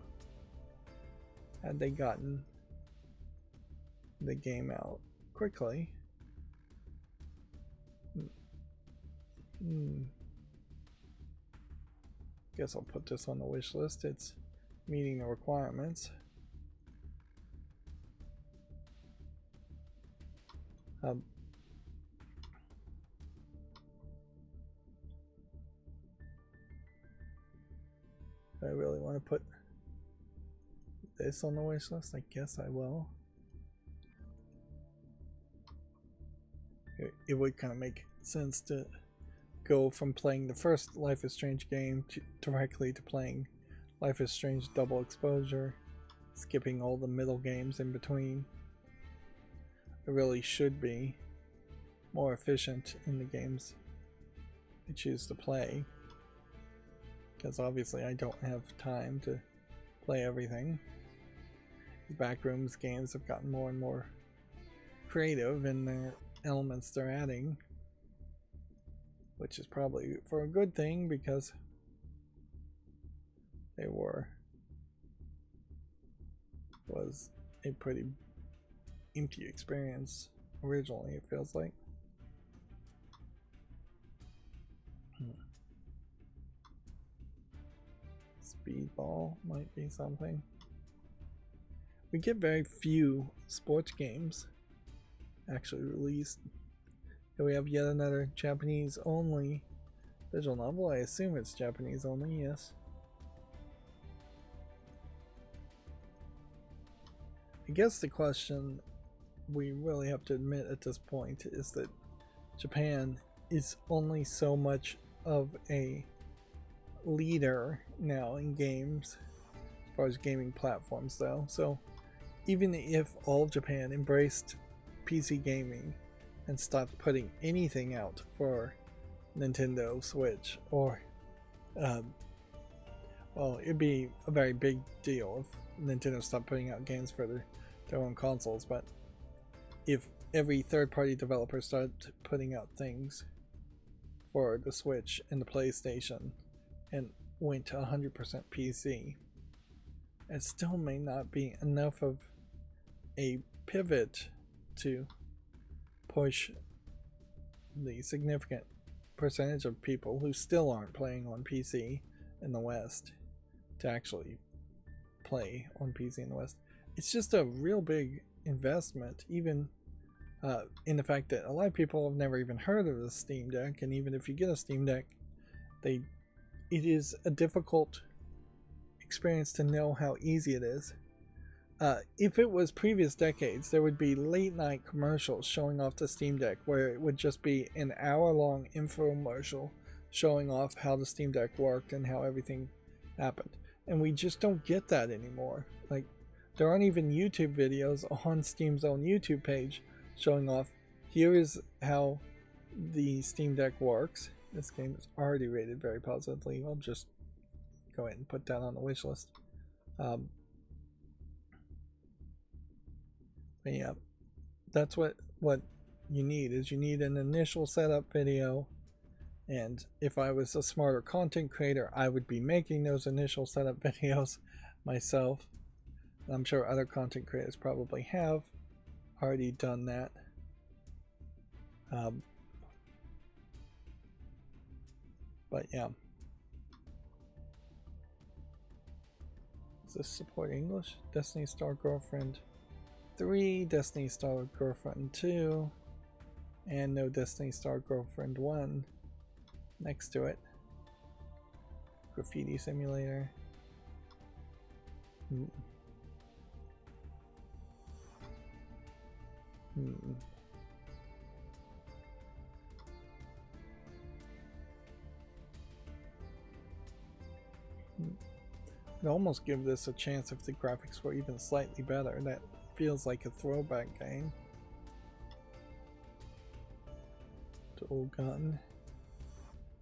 Speaker 1: Had they gotten the game out quickly, guess I'll put this on the wish list. It's meeting the requirements. I really want to put this on the wish list. I guess I will. It would kind of make sense to go from playing the first Life is Strange game directly to playing Life is Strange Double Exposure, skipping all the middle games in between. It really should be more efficient in the games I choose to play, because obviously I don't have time to play everything. The Backrooms games have gotten more and more creative in their elements they're adding, which is probably for a good thing, because they was a pretty empty experience originally, it feels like. Speedball might be something. We get very few sports games actually released. Here we have yet another Japanese only visual novel. I assume it's Japanese only, yes. I guess the question we really have to admit at this point is that Japan is only so much of a leader now in games, as far as gaming platforms though. So even if all of Japan embraced PC gaming and stopped putting anything out for Nintendo Switch, or well, it'd be a very big deal if Nintendo stopped putting out games for their own consoles, but if every third-party developer started putting out things for the Switch and the PlayStation and went to 100% PC, it still may not be enough of a pivot to push the significant percentage of people who still aren't playing on PC in the West to actually play on PC in the West. It's just a real big investment, even in the fact that a lot of people have never even heard of the Steam Deck, and even if you get a Steam Deck, it is a difficult experience to know how easy it is. If it was previous decades, there would be late night commercials showing off the Steam Deck, where it would just be an hour-long infomercial showing off how the Steam Deck worked and how everything happened. And we just don't get that anymore. Like, there aren't even YouTube videos on Steam's own YouTube page showing off, here is how the Steam Deck works. This game is already rated very positively. I'll just go ahead and put that on the wish list. But yeah, that's what you need, is you need an initial setup video. And if I was a smarter content creator, I would be making those initial setup videos myself. I'm sure other content creators probably have already done that. But yeah. Does this support English? Destiny Star Girlfriend 3, Destiny Star Girlfriend 2, and no Destiny Star Girlfriend 1 next to it. Graffiti Simulator. I'd almost give this a chance if the graphics were even slightly better. That feels like a throwback game. Dual gun.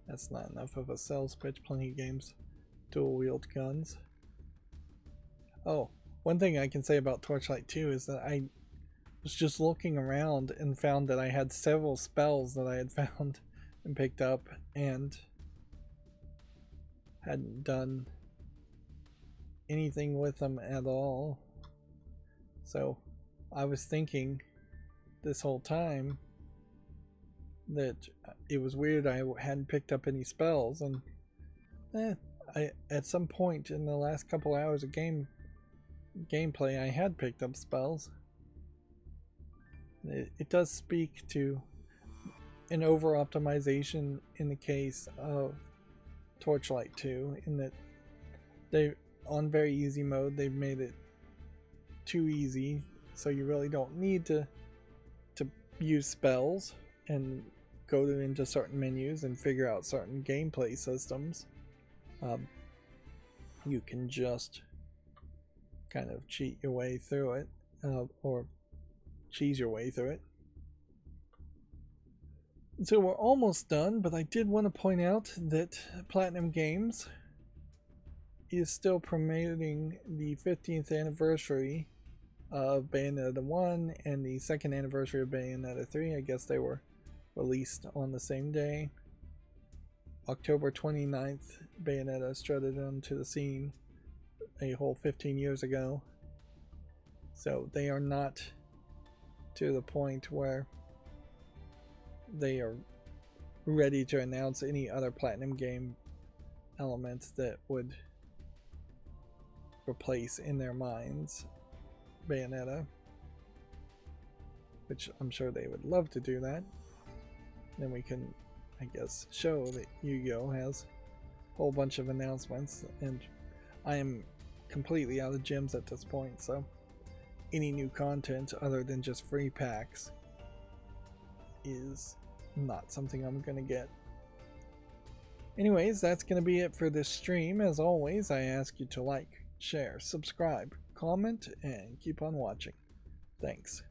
Speaker 1: That's not enough of a sales pitch. Plenty of games dual wield guns. Oh, one thing I can say about Torchlight 2 is that I was just looking around and found that I had several spells that I had found and picked up and hadn't done anything with them at all. So I was thinking this whole time that it was weird I hadn't picked up any spells, and I at some point in the last couple hours of gameplay I had picked up spells. It does speak to an over optimization in the case of Torchlight 2, in that they, on very easy mode, they've made it too easy, so you really don't need to use spells and go into certain menus and figure out certain gameplay systems. You can just kind of cheat your way through it, or cheese your way through it. So we're almost done, but I did want to point out that Platinum Games is still promoting the 15th anniversary of Bayonetta 1 and the 2nd anniversary of Bayonetta 3. I guess they were released on the same day. October 29th, Bayonetta strutted onto the scene a whole 15 years ago. So they are not to the point where they are ready to announce any other Platinum game elements that would replace in their minds Bayonetta, which I'm sure they would love to do that. Then we can, I guess, show that Yu-Gi-Oh has a whole bunch of announcements, and I am completely out of gems at this point, so any new content other than just free packs is not something I'm gonna get. Anyways, that's gonna be it for this stream. As always, I ask you to like, share, subscribe, comment, and keep on watching. Thanks.